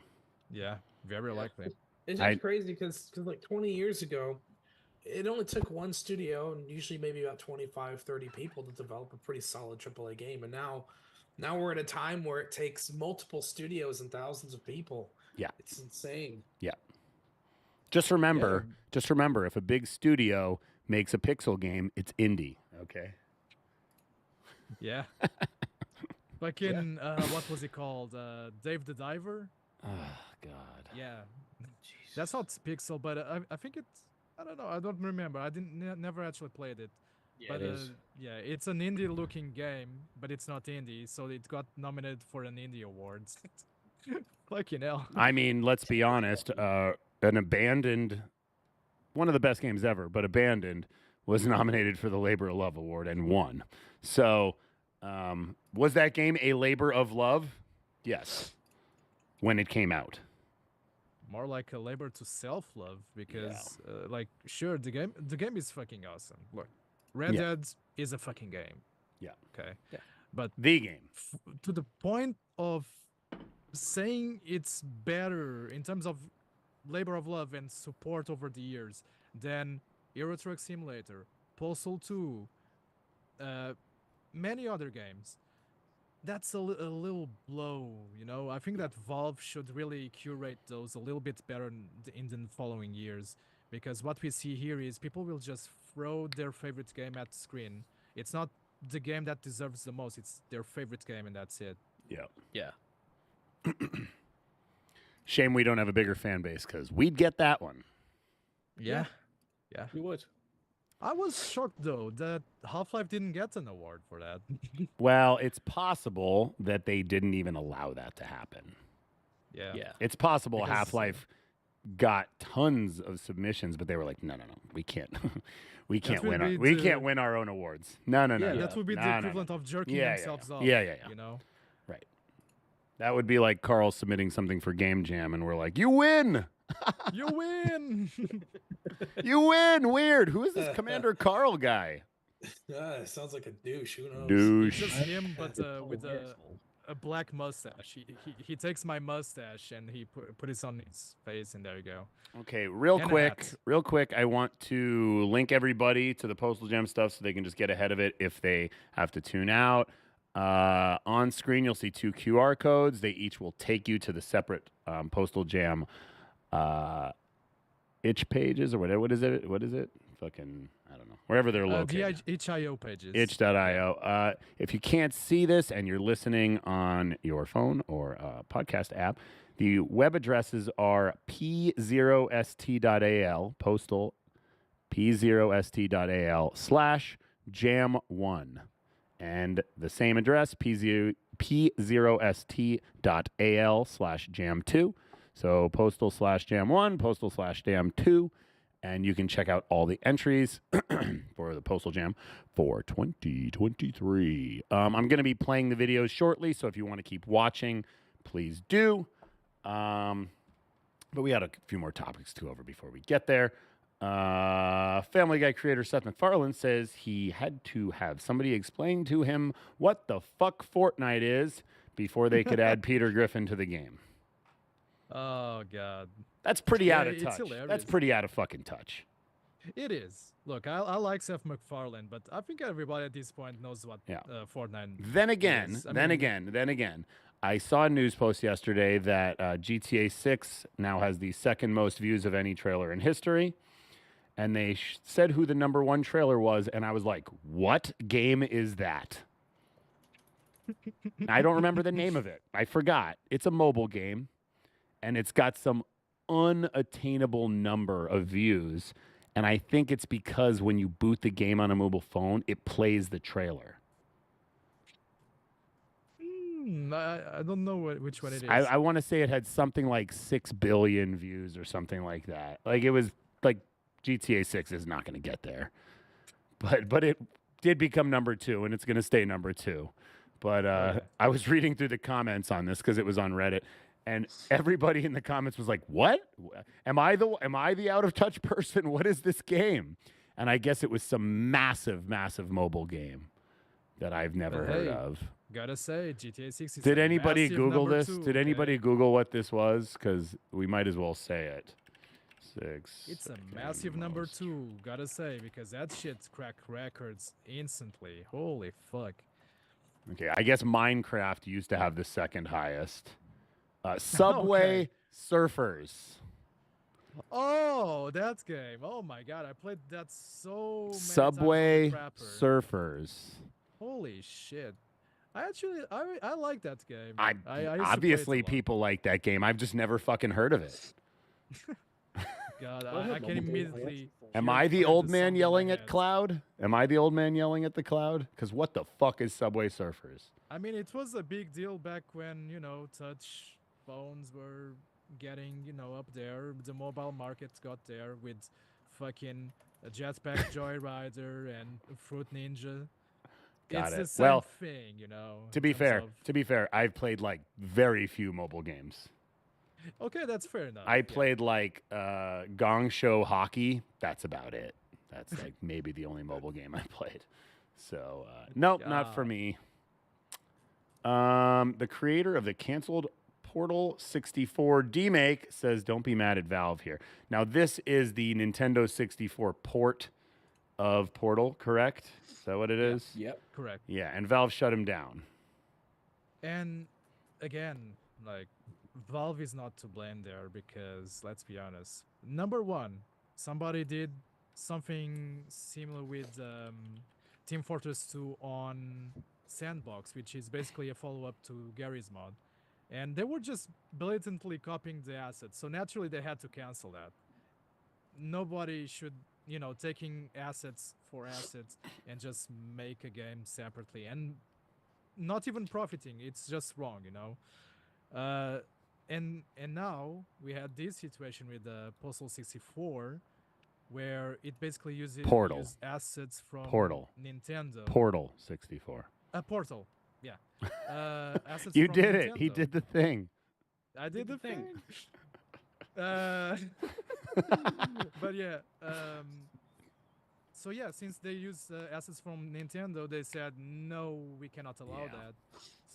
Yeah, very likely. It's just crazy because like 20 years ago, it only took one studio and usually maybe about 25, 30 people to develop a pretty solid AAA game. And now we're at a time where it takes multiple studios and thousands of people. Yeah. It's insane. Yeah. Just remember, if a big studio makes a pixel game, it's indie, okay? Yeah. Fucking, what was it called? Dave the Diver? Oh, God. Yeah. That's not pixel, but I think it's, I don't know, I don't remember. I never actually played it. Yeah, but it is. yeah, it's an indie-looking game, but it's not indie, so it got nominated for an indie award. Fucking hell. I mean, let's be honest. An Abandoned, one of the best games ever, but Abandoned was nominated for the Labor of Love Award and won. So, was that game a labor of love? Yes, when it came out. More like a labor to self-love, because, like, sure, the game is fucking awesome. Look, Red Dead is a fucking game. Yeah. Okay. Yeah. But the game, to the point of saying it's better in terms of labor of love and support over the years than Euro Truck Simulator, Postal 2, many other games, that's a little blow, you know? I think that Valve should really curate those a little bit better in the following years, because what we see here is people will just throw their favorite game at the screen. It's not the game that deserves the most, it's their favorite game, and that's it. Yeah. Yeah. Shame we don't have a bigger fan base, because we'd get that one. Yeah. Yeah. You would. I was shocked though that Half-Life didn't get an award for that. Well, it's possible that they didn't even allow that to happen. Yeah. Yeah. It's possible Because, Half-Life got tons of submissions, but they were like, no, we can't, we can't would win, be we the- can't win our own awards. No, Yeah, no. that would be No, the no, equivalent no. of jerking Yeah, themselves off. Yeah. You know. Right. That would be like Carl submitting something for Game Jam, and we're like, you win, You win. you win. Weird. Who is this Commander Carl guy? Sounds like a douche. Who knows? Douche. Just him, but with yes. a black mustache. He takes my mustache and he put it on his face, and there you go. Okay, And real a quick, hat. I want to link everybody to the Postal Jam stuff so they can just get ahead of it if they have to tune out. On screen, you'll see 2 QR codes. They each will take you to the separate Postal Jam itch pages or whatever. What is it? Fucking, I don't know. Wherever they're located. The itch.io pages. Itch.io. If you can't see this and you're listening on your phone or podcast app, the web addresses are p0st.al, postal p0st.al/jam1. And the same address, p0st.al/jam2. So postal/jam1, postal/jam2. And you can check out all the entries for the Postal Jam for 2023. I'm going to be playing the videos shortly, so if you want to keep watching, please do. But we had a few more topics to over before we get there. Family Guy creator Seth MacFarlane says he had to have somebody explain to him what the fuck Fortnite is before they could add Peter Griffin to the game. Oh God. That's pretty out of it's touch. hilarious. That's pretty out of fucking touch. It is. Look, I like Seth MacFarlane, but I think everybody at this point knows what Fortnite Then again, is. then again, I saw a news post yesterday that GTA 6 now has the second most views of any trailer in history. And they said who the number 1 trailer was, and I was like, what game is that? I don't remember the name of it. I forgot. It's a mobile game, and it's got some unattainable number of views. And I think it's because when you boot the game on a mobile phone, it plays the trailer. I don't know which one it is. I want to say it had something like 6 billion views or something like that. Like, it was like GTA 6 is not going to get there. But it did become number 2, and it's going to stay number 2. But I was reading through the comments on this because it was on Reddit. And everybody in the comments was like, "What? Am I the out of touch person? What is this game?" And I guess it was some massive mobile game that I've never heard of. Gotta say, GTA 6 is Did a anybody massive Google number this? 2, Did anybody okay? Google what this was? Because we might as well say it. 6. It's a massive number 2, gotta say, because that shit cracked records instantly. Holy fuck. Okay, I guess Minecraft used to have the second highest. Subway Surfers. Oh, that game. Oh my god, I played that so many Subway times on Crapper. Surfers. Holy shit. I like that game. I used to play it a obviously lot. people like that game. I've just never fucking heard of it. God, Well, I can immediately. Am hear I the Cloud old the man song in my yelling at head. Cloud? Am I the old man yelling at the Cloud? Because what the fuck is Subway Surfers? I mean, it was a big deal back when, touch phones were getting, up there. The mobile market got there with fucking Jetpack Joyrider and Fruit Ninja. Got it's it. the same Well, thing, To be in terms fair, I've played like very few mobile games. of- Okay, that's fair enough. I yeah. played like Gong Show Hockey. That's about it. That's like maybe the only mobile game I played. So nope, not for God. me. The creator of the canceled Portal 64 demake says, "Don't be mad at Valve here." Now this is the Nintendo 64 port of Portal, correct? Is that what it is? Yep. Correct. Yeah, and Valve shut him down. And again, like, Valve is not to blame there because, let's be honest, number one, somebody did something similar with Team Fortress 2 on Sandbox, which is basically a follow-up to Gary's mod. And they were just blatantly copying the assets, so naturally they had to cancel that. Nobody should taking assets for assets and just make a game separately and not even profiting. It's just wrong, and now we had this situation with the Postal 64 where it basically used assets from Nintendo. Portal 64. Portal, yeah. Assets You from did it. Nintendo. He did the thing. I did the thing. But yeah, so yeah, since they use assets from Nintendo, they said no, we cannot allow that,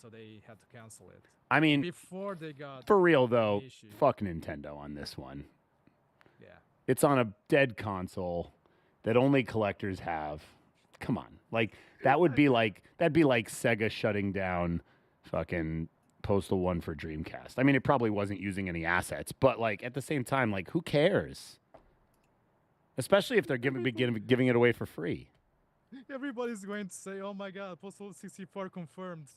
so they had to cancel it. I mean, before they got for real though, issue. fuck Nintendo on this one. Yeah, it's on a dead console that only collectors have. Come on, like that'd be like Sega shutting down fucking Postal 1 for Dreamcast. I mean, it probably wasn't using any assets, but like at the same time, like who cares? Especially if they're giving it away for free. Everybody's going to say, "Oh my God, Postal 64 confirmed."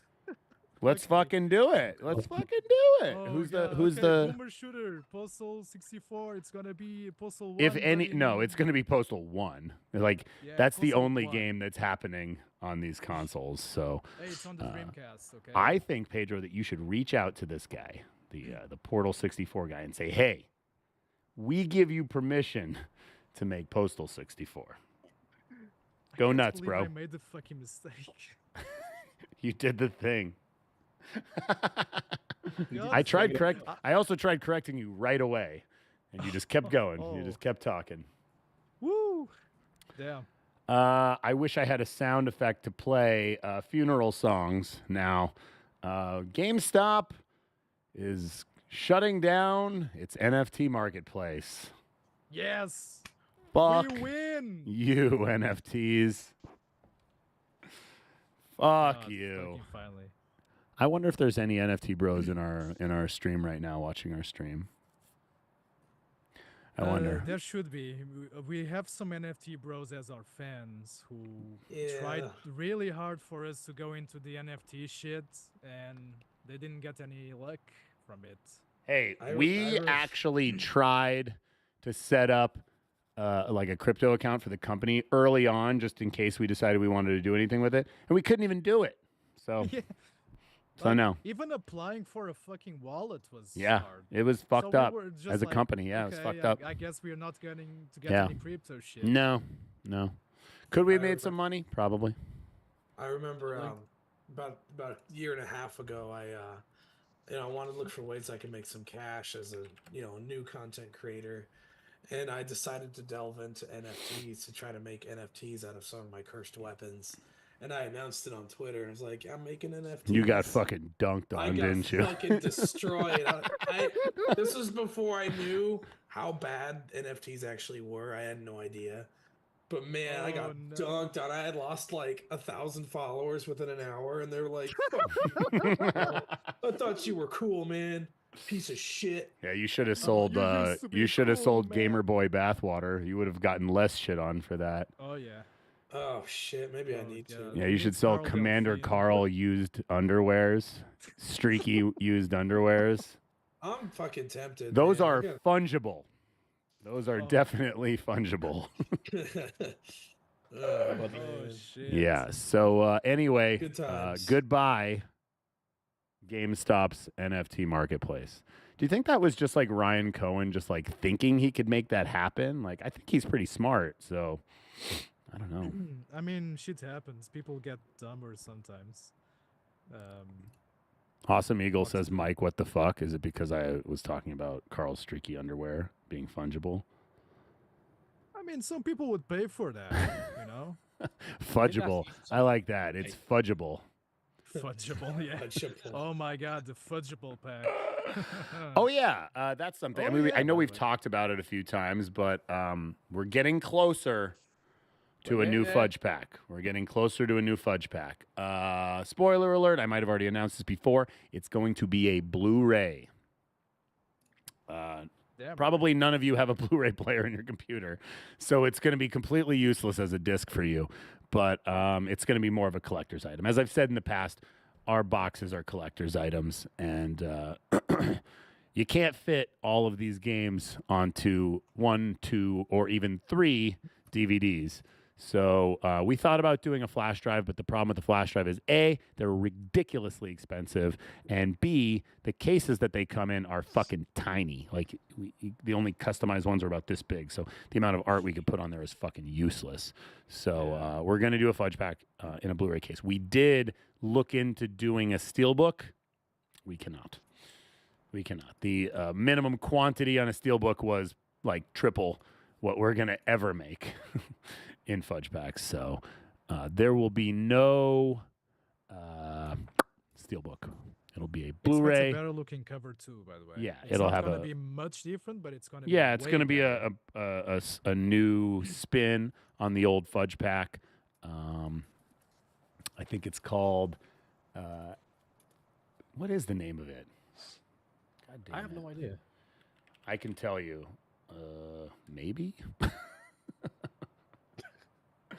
Let's fucking do it. Let's fucking do it. Oh, Who's God. the boomer shooter? Postal 64. It's gonna be Postal 1. If any, no, it's gonna be Postal 1. Like that's the Postal only 1. game that's happening on these consoles. So hey, it's on the Dreamcast. Okay. I think, Pedro, that you should reach out to this guy, the Portal 64 guy, and say, "Hey, we give you permission to make Postal 64. Go nuts, bro." I made the fucking mistake. You did the thing. God, I also tried correcting you right away, and you just kept going. You just kept talking. Woo! Damn. I wish I had a sound effect to play funeral songs now. GameStop is shutting down its NFT marketplace. Yes. Fuck We win. you, NFTs. Fuck you. Finally. I wonder if there's any NFT bros in our stream right now watching our stream. I wonder. There should be. We have some NFT bros as our fans who tried really hard for us to go into the NFT shit, and they didn't get any luck from it. Hey, we actually tried to set up like a crypto account for the company early on, just in case we decided we wanted to do anything with it, and we couldn't even do it. So. Yeah. So no. Even applying for a fucking wallet was hard. It was fucked up as a like, company. Yeah, it was fucked up. I guess we're not going to get any crypto shit. No. Could we have made some money? Probably. I remember about a year and a half ago, I wanted to look for ways I could make some cash as a new content creator, and I decided to delve into NFTs to try to make NFTs out of some of my cursed weapons. And I announced it on Twitter. I was like, I'm making NFTs. You got fucking dunked on, didn't you? I got fucking destroyed. This was before I knew how bad NFTs actually were. I had no idea. But man, I got dunked on. I had lost like 1,000 followers within an hour. And they were like, I thought you were cool, man. Piece of shit. Yeah, you should have sold Gamer Boy bathwater. You would have gotten less shit on for that. Oh, yeah. Oh shit! Maybe I need to. Yeah, you should sell Commander Carl used underwears, streaky used underwears. I'm fucking tempted. Those are fungible. Those are definitely fungible. Shit. Yeah. So anyway, Good times. Goodbye, GameStop's NFT marketplace. Do you think that was just like Ryan Cohen, just like thinking he could make that happen? Like, I think he's pretty smart. So. I don't know. I mean, shit happens. People get dumber sometimes. Awesome Eagle says, Mike, what the fuck? Is it because I was talking about Carl's streaky underwear being fungible? I mean, some people would pay for that, Fudgeable. I like that. It's fudgeable. Fudgeable, yeah. Oh my God, the fudgeable pack. Oh yeah, that's something. I mean, I know we've talked about it a few times, but we're getting closer to a new Fudge pack. We're getting closer to a new Fudge pack. Spoiler alert, I might have already announced this before. It's going to be a Blu-ray. Probably none of you have a Blu-ray player in your computer, so it's going to be completely useless as a disc for you. But it's going to be more of a collector's item. As I've said in the past, our boxes are collector's items, and you can't fit all of these games onto 1, 2, or even 3 DVDs. So we thought about doing a flash drive, but the problem with the flash drive is A, they're ridiculously expensive, and B, the cases that they come in are fucking tiny. Like the only customized ones are about this big. So the amount of art we could put on there is fucking useless. So we're going to do a Fudge pack in a Blu-ray case. We did look into doing a steelbook. We cannot. The minimum quantity on a steelbook was like triple what we're going to ever make in Fudge packs. So there will be no steelbook. It'll be a Blu-ray. It's a better looking cover too, by the way. Yeah, it's it'll not have gonna a be much different, but it's gonna it's going to be a new spin on the old Fudge pack. I think it's called what is the name of it? God damn I have no idea. I can tell you. Maybe.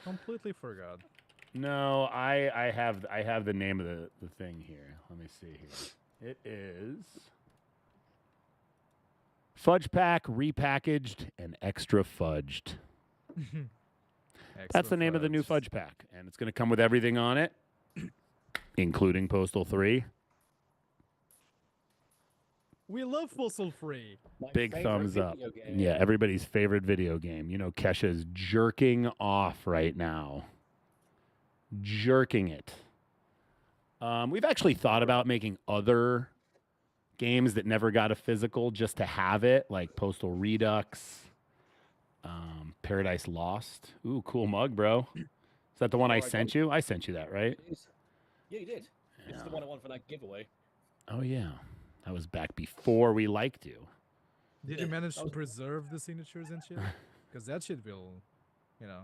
Completely forgot. No, I have the name of the thing here. Let me see here. It is Fudge Pack Repackaged and Extra Fudged. That's the name of the new Fudge Pack, and it's going to come with everything on it, including Postal 3. We love Postal 3. Big thumbs up. Yeah, everybody's favorite video game. You know, Kesha's jerking off right now. Jerking it. We've actually thought about making other games that never got a physical just to have it, like Postal Redux, Paradise Lost. Ooh, cool mug, bro. Is that the one I sent you? I sent you that, right? Yeah, you did. It's the one I won for that giveaway. Oh, yeah. That was back before we liked you. Did you manage to preserve the signatures and shit? Because that shit will, you know.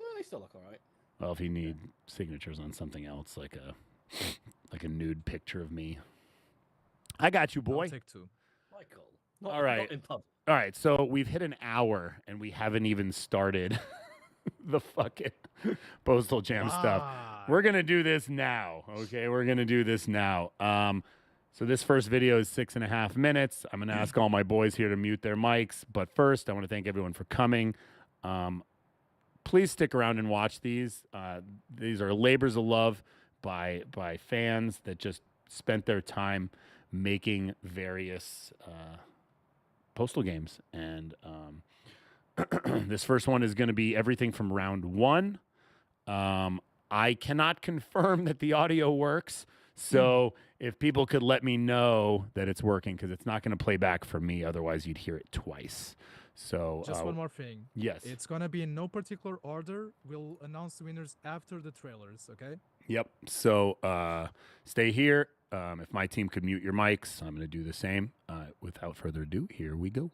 Well, they still look all right. Well, if you need signatures on something else, like a nude picture of me, I got you, boy. I'll take 2. Michael. All right. Not in pub. All right. So we've hit an hour and we haven't even started the fucking Postal Jam stuff. We're gonna do this now. Okay, we're gonna do this now. So this first video is 6.5 minutes. I'm going to ask all my boys here to mute their mics. But first, I want to thank everyone for coming. Please stick around and watch these. These are labors of love by fans that just spent their time making various Postal games. And this first one is going to be everything from round 1. I cannot confirm that the audio works. So if people could let me know that it's working, because it's not going to play back for me. Otherwise, you'd hear it twice. So just one more thing. Yes. It's going to be in no particular order. We'll announce the winners after the trailers, okay? Yep. So stay here. If my team could mute your mics, I'm going to do the same. Without further ado, here we go.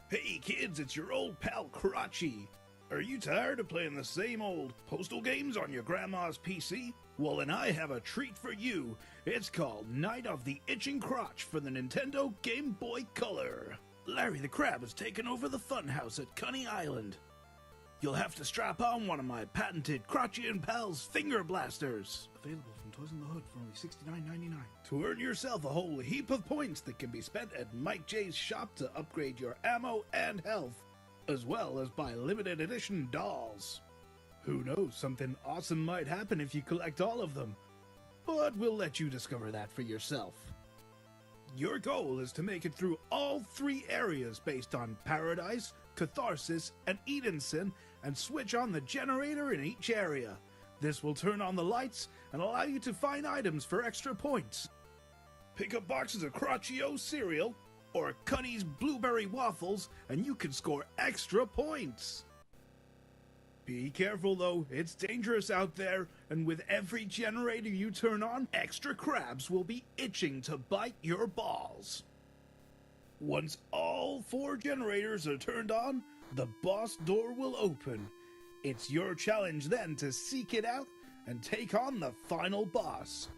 Hey kids, it's your old pal Crotchy. Are you tired of playing the same old Postal games on your grandma's PC? Well, then I have a treat for you. It's called Night of the Itching Crotch for the Nintendo Game Boy Color. Larry the Crab has taken over the funhouse at Coney Island. You'll have to strap on one of my patented Crotchy and Pals finger blasters. Available from Toys in the Hood for only $69.99. To earn yourself a whole heap of points that can be spent at Mike J's shop to upgrade your ammo and health, as well as buy limited edition dolls. Who knows, something awesome might happen if you collect all of them. But we'll let you discover that for yourself. Your goal is to make it through all 3 areas based on Paradise, Catharsis, and Edenson, and switch on the generator in each area. This will turn on the lights and allow you to find items for extra points. Pick up boxes of Crotchio cereal or Cuddy's blueberry waffles and you can score extra points. Be careful though, it's dangerous out there, and with every generator you turn on, extra crabs will be itching to bite your balls. Once all 4 generators are turned on, the boss door will open. It's your challenge then to seek it out and take on the final boss.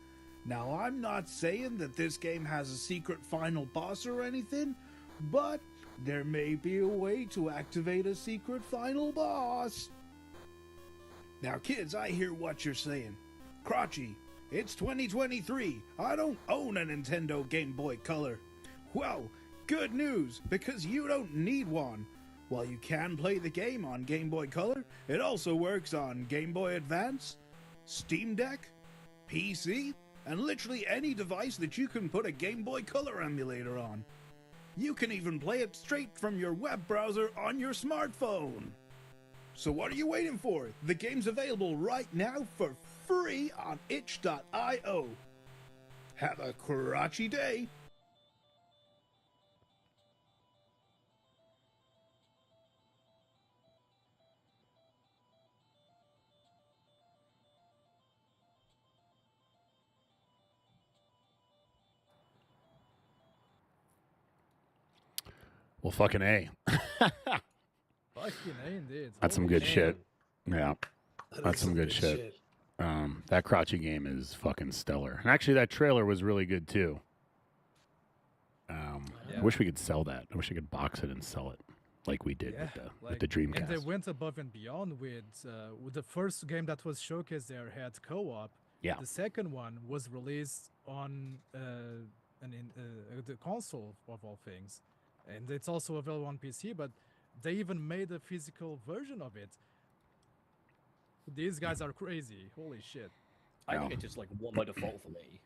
Now, I'm not saying that this game has a secret final boss or anything, but there may be a way to activate a secret final boss. Now, kids, I hear what you're saying. Crotchy, it's 2023. I don't own a Nintendo Game Boy Color. Well, good news, because you don't need one. While you can play the game on Game Boy Color, it also works on Game Boy Advance, Steam Deck, PC, and literally any device that you can put a Game Boy Color emulator on. You can even play it straight from your web browser on your smartphone. So what are you waiting for? The game's available right now for free on itch.io. Have a crotchy day. Well, fucking A. Fucking A indeed. That's some Holy good shit. shit. Yeah. That That's is some good shit. That Crotchy game is fucking stellar. And actually, that trailer was really good, too. I wish we could sell that. I wish I could box it and sell it like we did with the Dreamcast. And they went above and beyond with the first game that was showcased there had co-op. Yeah. The second one was released on the console, of all things. And it's also available on PC, but they even made a physical version of it. These guys are crazy. Holy shit. I think it's just like 1 by default for me.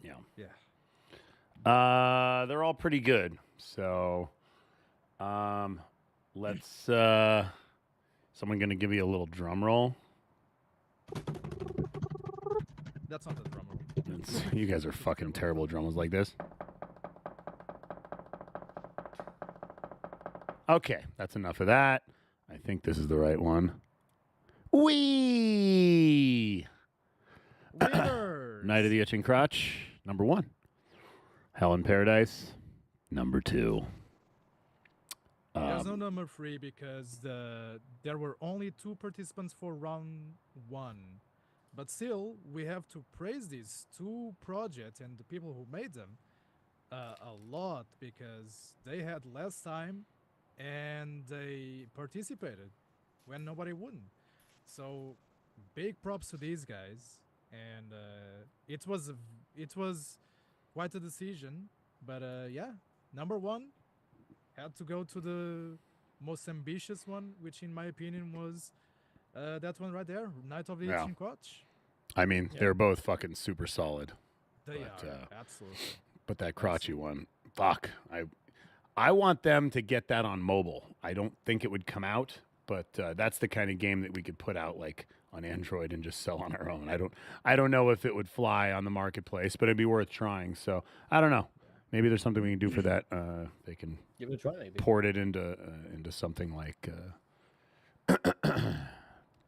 Yeah. Yeah. They're all pretty good. So, let's, someone going to give you a little drum roll? That's not the drum roll. You guys are fucking terrible drummers like this. Okay, that's enough of that. I think this is the right one. Wee! Night of the Itching Crotch, number 1. Hell in Paradise, number 2. There's no number 3 because there were only 2 participants for round 1. But still, we have to praise these 2 projects and the people who made them a lot because they had less time and they participated when nobody wouldn't. So big props to these guys, and it was quite a decision. But yeah, number one had to go to the most ambitious one, which in my opinion was that one right there, Night of the Yeah. Itching Crotch. I mean, Yeah. they're both fucking super solid. They But, are absolutely. But that crotchy one, fuck. I want them to get that on mobile. I don't think it would come out, but that's the kind of game that we could put out like on Android and just sell on our own. I don't know if it would fly on the marketplace, but it'd be worth trying. So I don't know. Maybe there's something we can do for that. They can Give it a try, maybe. port it into something like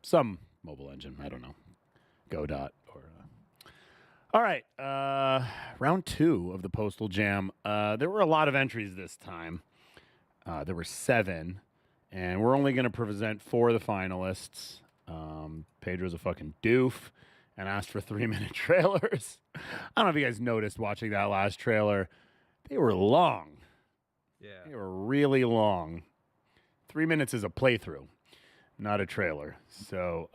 some mobile engine. I don't know, Godot or. All right, round 2 of the Postal Jam. There were a lot of entries this time. There were 7, and we're only going to present 4 of the finalists. Pedro's a fucking doof and asked for 3-minute trailers. I don't know if you guys noticed watching that last trailer. They were long. Yeah. They were really long. 3 minutes is a playthrough, not a trailer. So,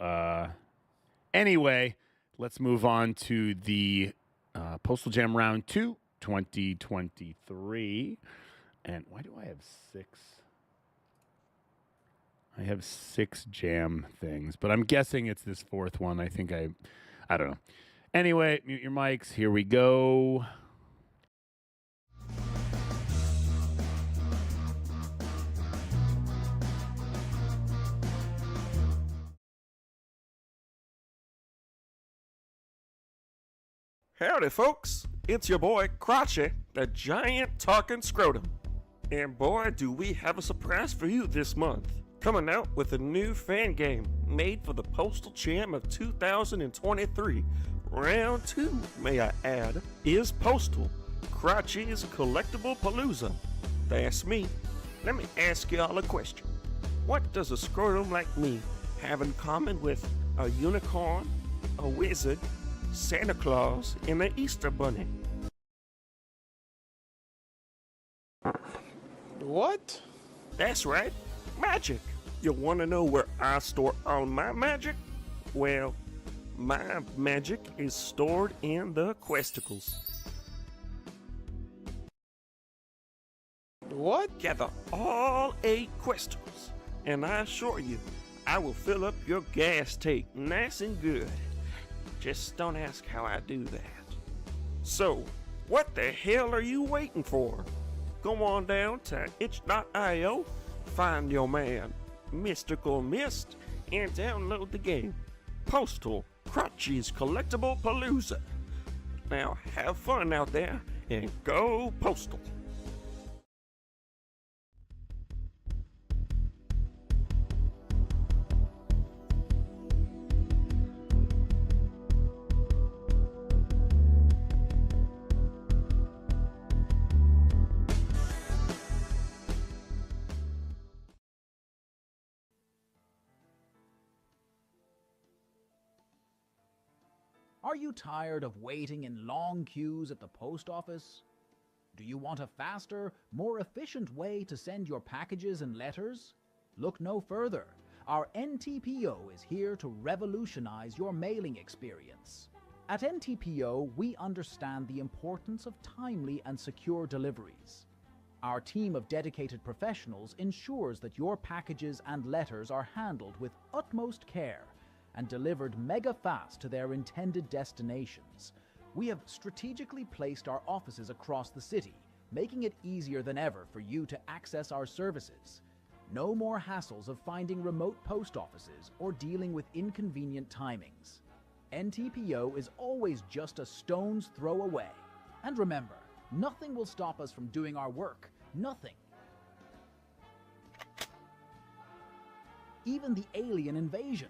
anyway, let's move on to the Postal Jam Round 2, 2023. And why do I have 6? I have 6 jam things, but I'm guessing it's this 4th one. I think I don't know. Anyway, mute your mics. Here we go. Howdy, folks. It's your boy, Crotchy, the giant talking scrotum. And boy, do we have a surprise for you this month. Coming out with a new fan game made for the Postal Jam of 2023. Round 2, may I add, is Postal, Crotchy's Collectible Palooza. That's me. Let me ask y'all a question. What does a scrotum like me have in common with a unicorn, a wizard, Santa Claus, and the Easter Bunny? What? That's right, magic. You want to know where I store all my magic? Well, my magic is stored in the questicles. What? Gather all 8 questicles, and I assure you, I will fill up your gas tank nice and good. Just don't ask how I do that. So, what the hell are you waiting for? Go on down to itch.io, find your man, Mystical Mist, and download the game. Postal, Crotchy's Collectible Palooza. Now have fun out there, and go Postal. Are you tired of waiting in long queues at the post office? Do you want a faster, more efficient way to send your packages and letters? Look no further. Our NTPO is here to revolutionize your mailing experience. At NTPO, we understand the importance of timely and secure deliveries. Our team of dedicated professionals ensures that your packages and letters are handled with utmost care and delivered mega fast to their intended destinations. We have strategically placed our offices across the city, making it easier than ever for you to access our services. No more hassles of finding remote post offices or dealing with inconvenient timings. NTPO is always just a stone's throw away. And remember, nothing will stop us from doing our work. Nothing. Even the alien invasion.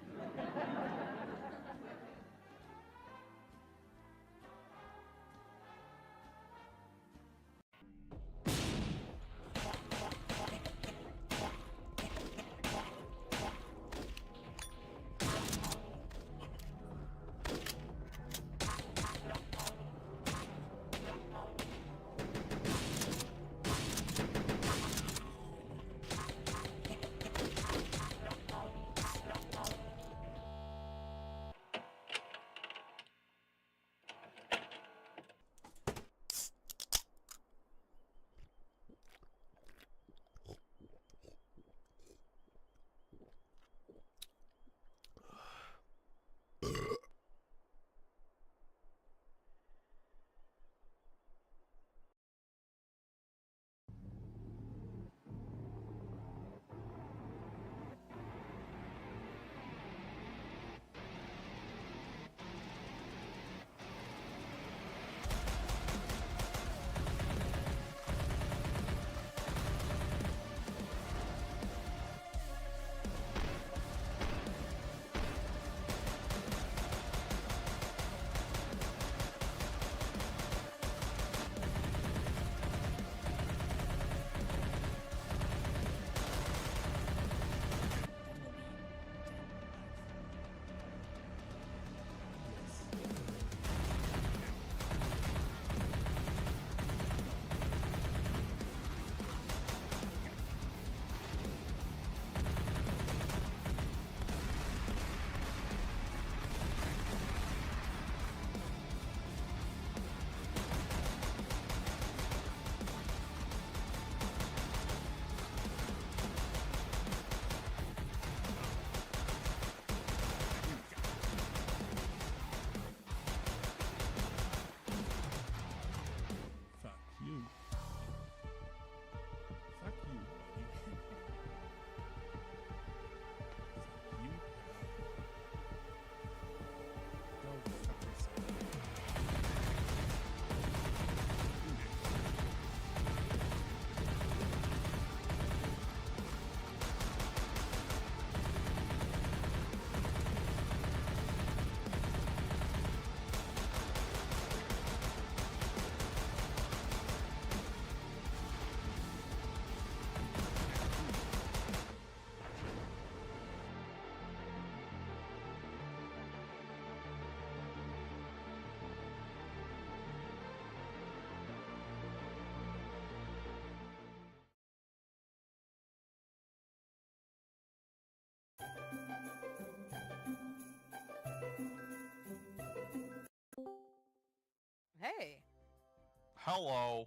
Hello.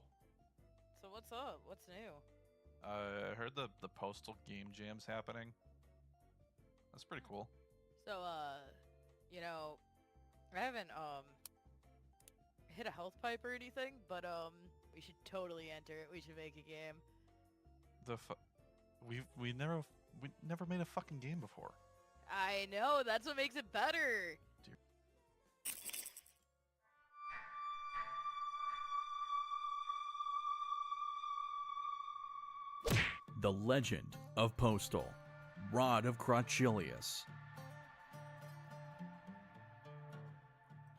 So what's up? What's new? I heard the Postal Game Jam's happening. That's pretty cool. So, you know, I haven't, hit a health pipe or anything, but, we should totally enter it. We should make a game. We never made a fucking game before. I know, that's what makes it better. The Legend of Postal, Rod of Crotchilius.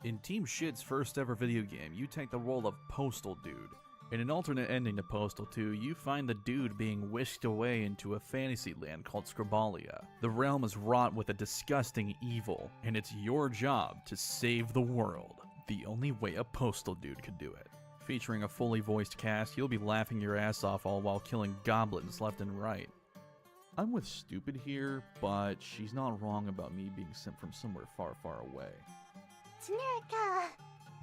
In Team Shit's first ever video game, you take the role of Postal Dude. In an alternate ending to Postal 2, you find the dude being whisked away into a fantasy land called Scribalia. The realm is wrought with a disgusting evil, and it's your job to save the world, the only way a Postal Dude could do it. Featuring a fully voiced cast, you'll be laughing your ass off all while killing goblins left and right. I'm with Stupid here, but she's not wrong about me being sent from somewhere far, far away. Generica!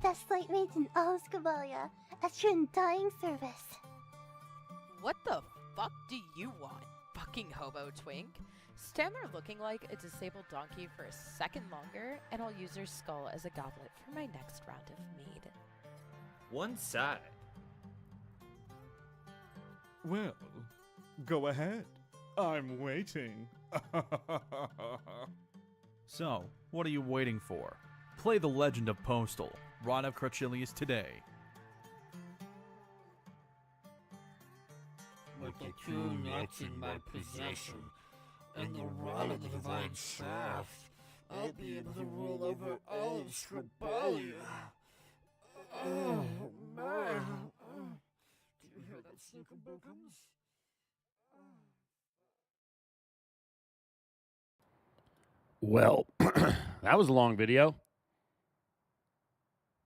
Best light maids in all of Scribalia, at your undying service. What the fuck do you want, fucking hobo twink? Stand there looking like a disabled donkey for a second longer, and I'll use your skull as a goblet for my next round of mead. One side. Well, go ahead. I'm waiting. So, what are you waiting for? Play The Legend of Postal, Rod of Crotchilius today. With the two nuts in my possession, and the rod of the divine shaft, I'll be able to rule over all of Scribalia. Oh, man. Do you hear that, Sneaker Bookums? Well, that was a long video.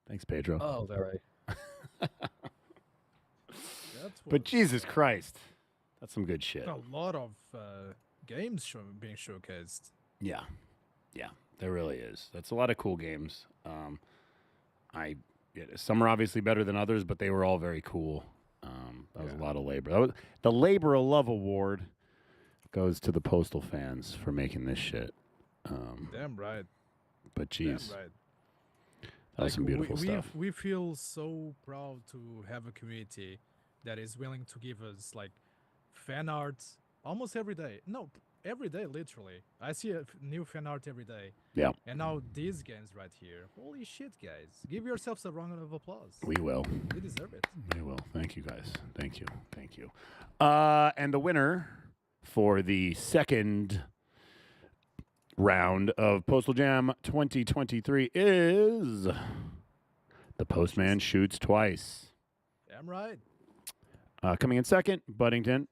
Thanks, Pedro. Oh, very. But Jesus Christ, that's some good shit. A lot of games being showcased. Yeah, there really is. That's a lot of cool games. Some are obviously better than others, but they were all very cool. That was a lot of labor. The Labor of Love Award goes to the Postal fans for making this shit. Damn right. But geez, Damn right. That was some beautiful stuff. We feel so proud to have a community that is willing to give us like fan art almost every day. No, every day, literally. I see a new fan art every day. Yeah. And now these games right here. Holy shit, guys! Give yourselves a round of applause. We will. You deserve it. We will. Thank you, guys. Thank you. And the winner for the second round of Postal Jam 2023 is The Postman Shoots Twice. Damn right. Coming in second, Buddington,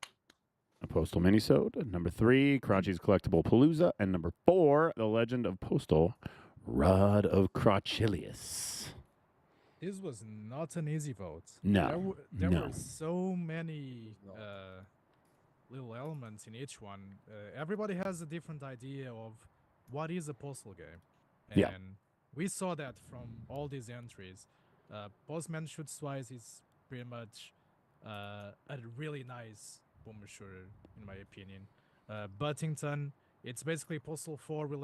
a Postal Minisode. Number 3, Crotchy's Collectible Palooza. And number 4, The Legend of Postal, Rod of Crotchilius. This was not an easy vote. No. There were so many little elements in each one. Everybody has a different idea of what is a postal game. And we saw that from all these entries. Postman Shoots Twice is pretty much a really nice boomer shooter, in my opinion. Buttington, it's basically Postal 4 with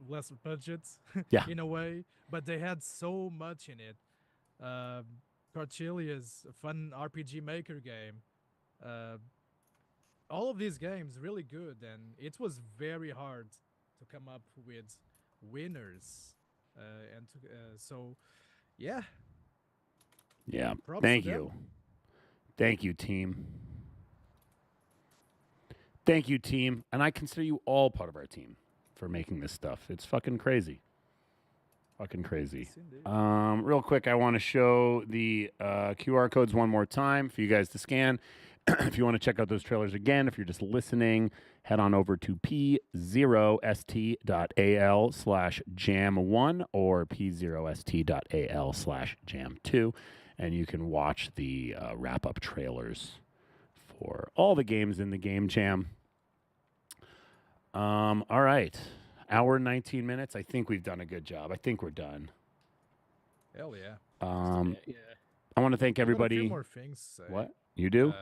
less budget, in a way, but they had so much in it. Crotchilius, a fun RPG maker game. All of these games really good, and it was very hard to come up with winners. Yeah. Props Thank to them. you. Thank you, team. Thank you, team. And I consider you all part of our team for making this stuff. It's fucking crazy. Fucking crazy. Real quick, I want to show the QR codes one more time for you guys to scan. If you want to check out those trailers again, if you're just listening, head on over to p0st.al/jam1 or p0st.al/jam2, and you can watch the wrap-up trailers for all the games in the Game Jam. All right. Hour 19 minutes. I think we've done a good job. I think we're done. Hell yeah. I want to thank I got a everybody. few more things to say. What? You do?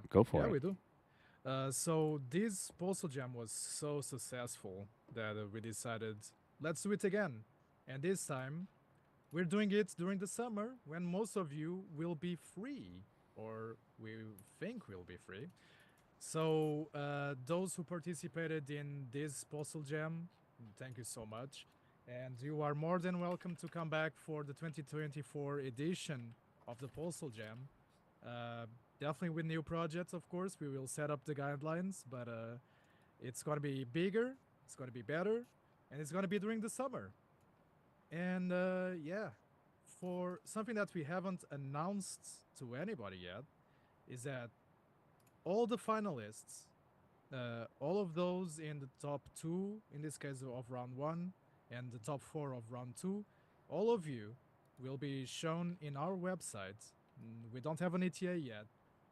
Go for yeah, it. we do. So this Postal Jam was so successful that we decided, let's do it again. And this time, we're doing it during the summer when most of you will be free, or we think will be free. So those who participated in this Postal Jam, thank you so much. And you are more than welcome to come back for the 2024 edition of the Postal Jam. Definitely with new projects, of course. We will set up the guidelines, but it's going to be bigger, it's going to be better, and it's going to be during the summer. And yeah, for something that we haven't announced to anybody yet, is that all the finalists, all of those in the top 2, in this case of round 1, and the top 4 of round 2, all of you will be shown in our website. We don't have an ETA yet,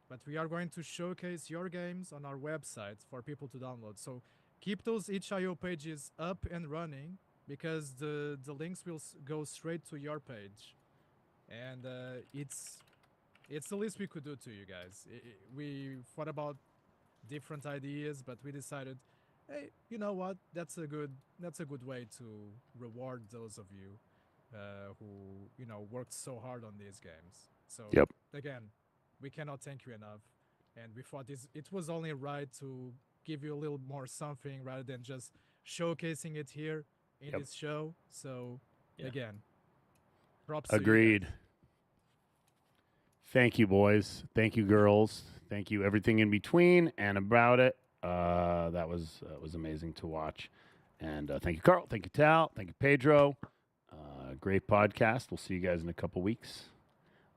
but we are going to showcase your games on our website for people to download. So keep those itch.io pages up and running, because the links will go straight to your page. And it's the least we could do to you guys. We thought about different ideas, but we decided, hey, you know what? That's a good way to reward those of you who worked so hard on these games. So again, we cannot thank you enough, and we thought it was only right to give you a little more something rather than just showcasing it here in this show. So again, props to you Agreed. guys. Thank you, boys. Thank you, girls. Thank you, everything in between and about it. That was amazing to watch. And thank you, Carl. Thank you, Tal. Thank you, Pedro. Great podcast. We'll see you guys in a couple weeks.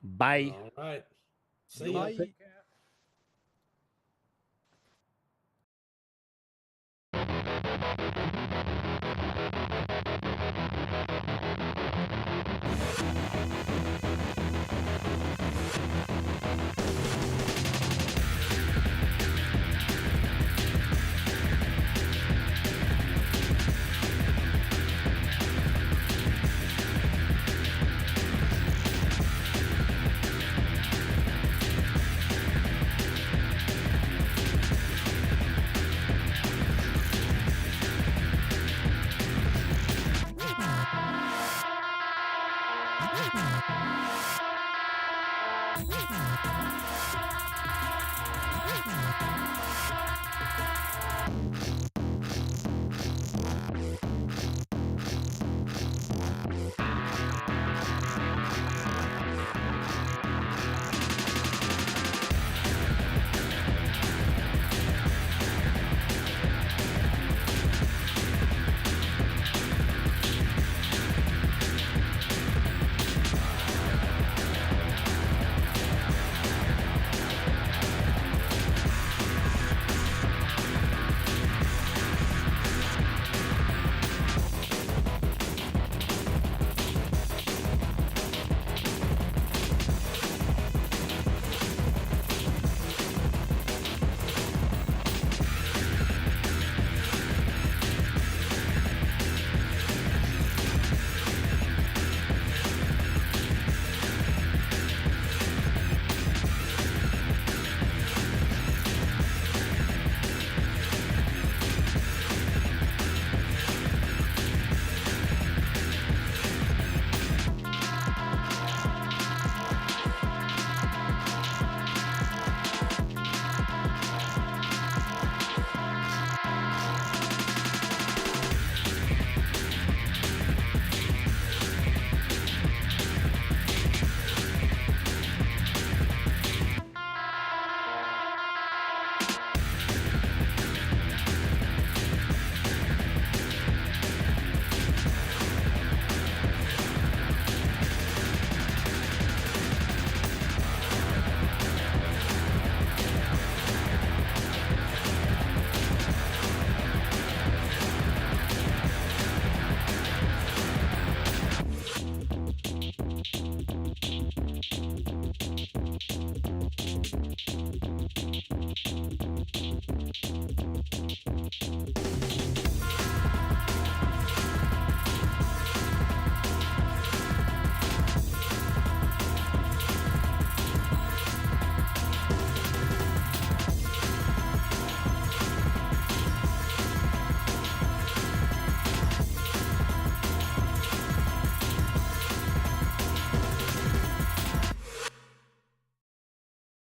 Bye. All right. See ya. Bye.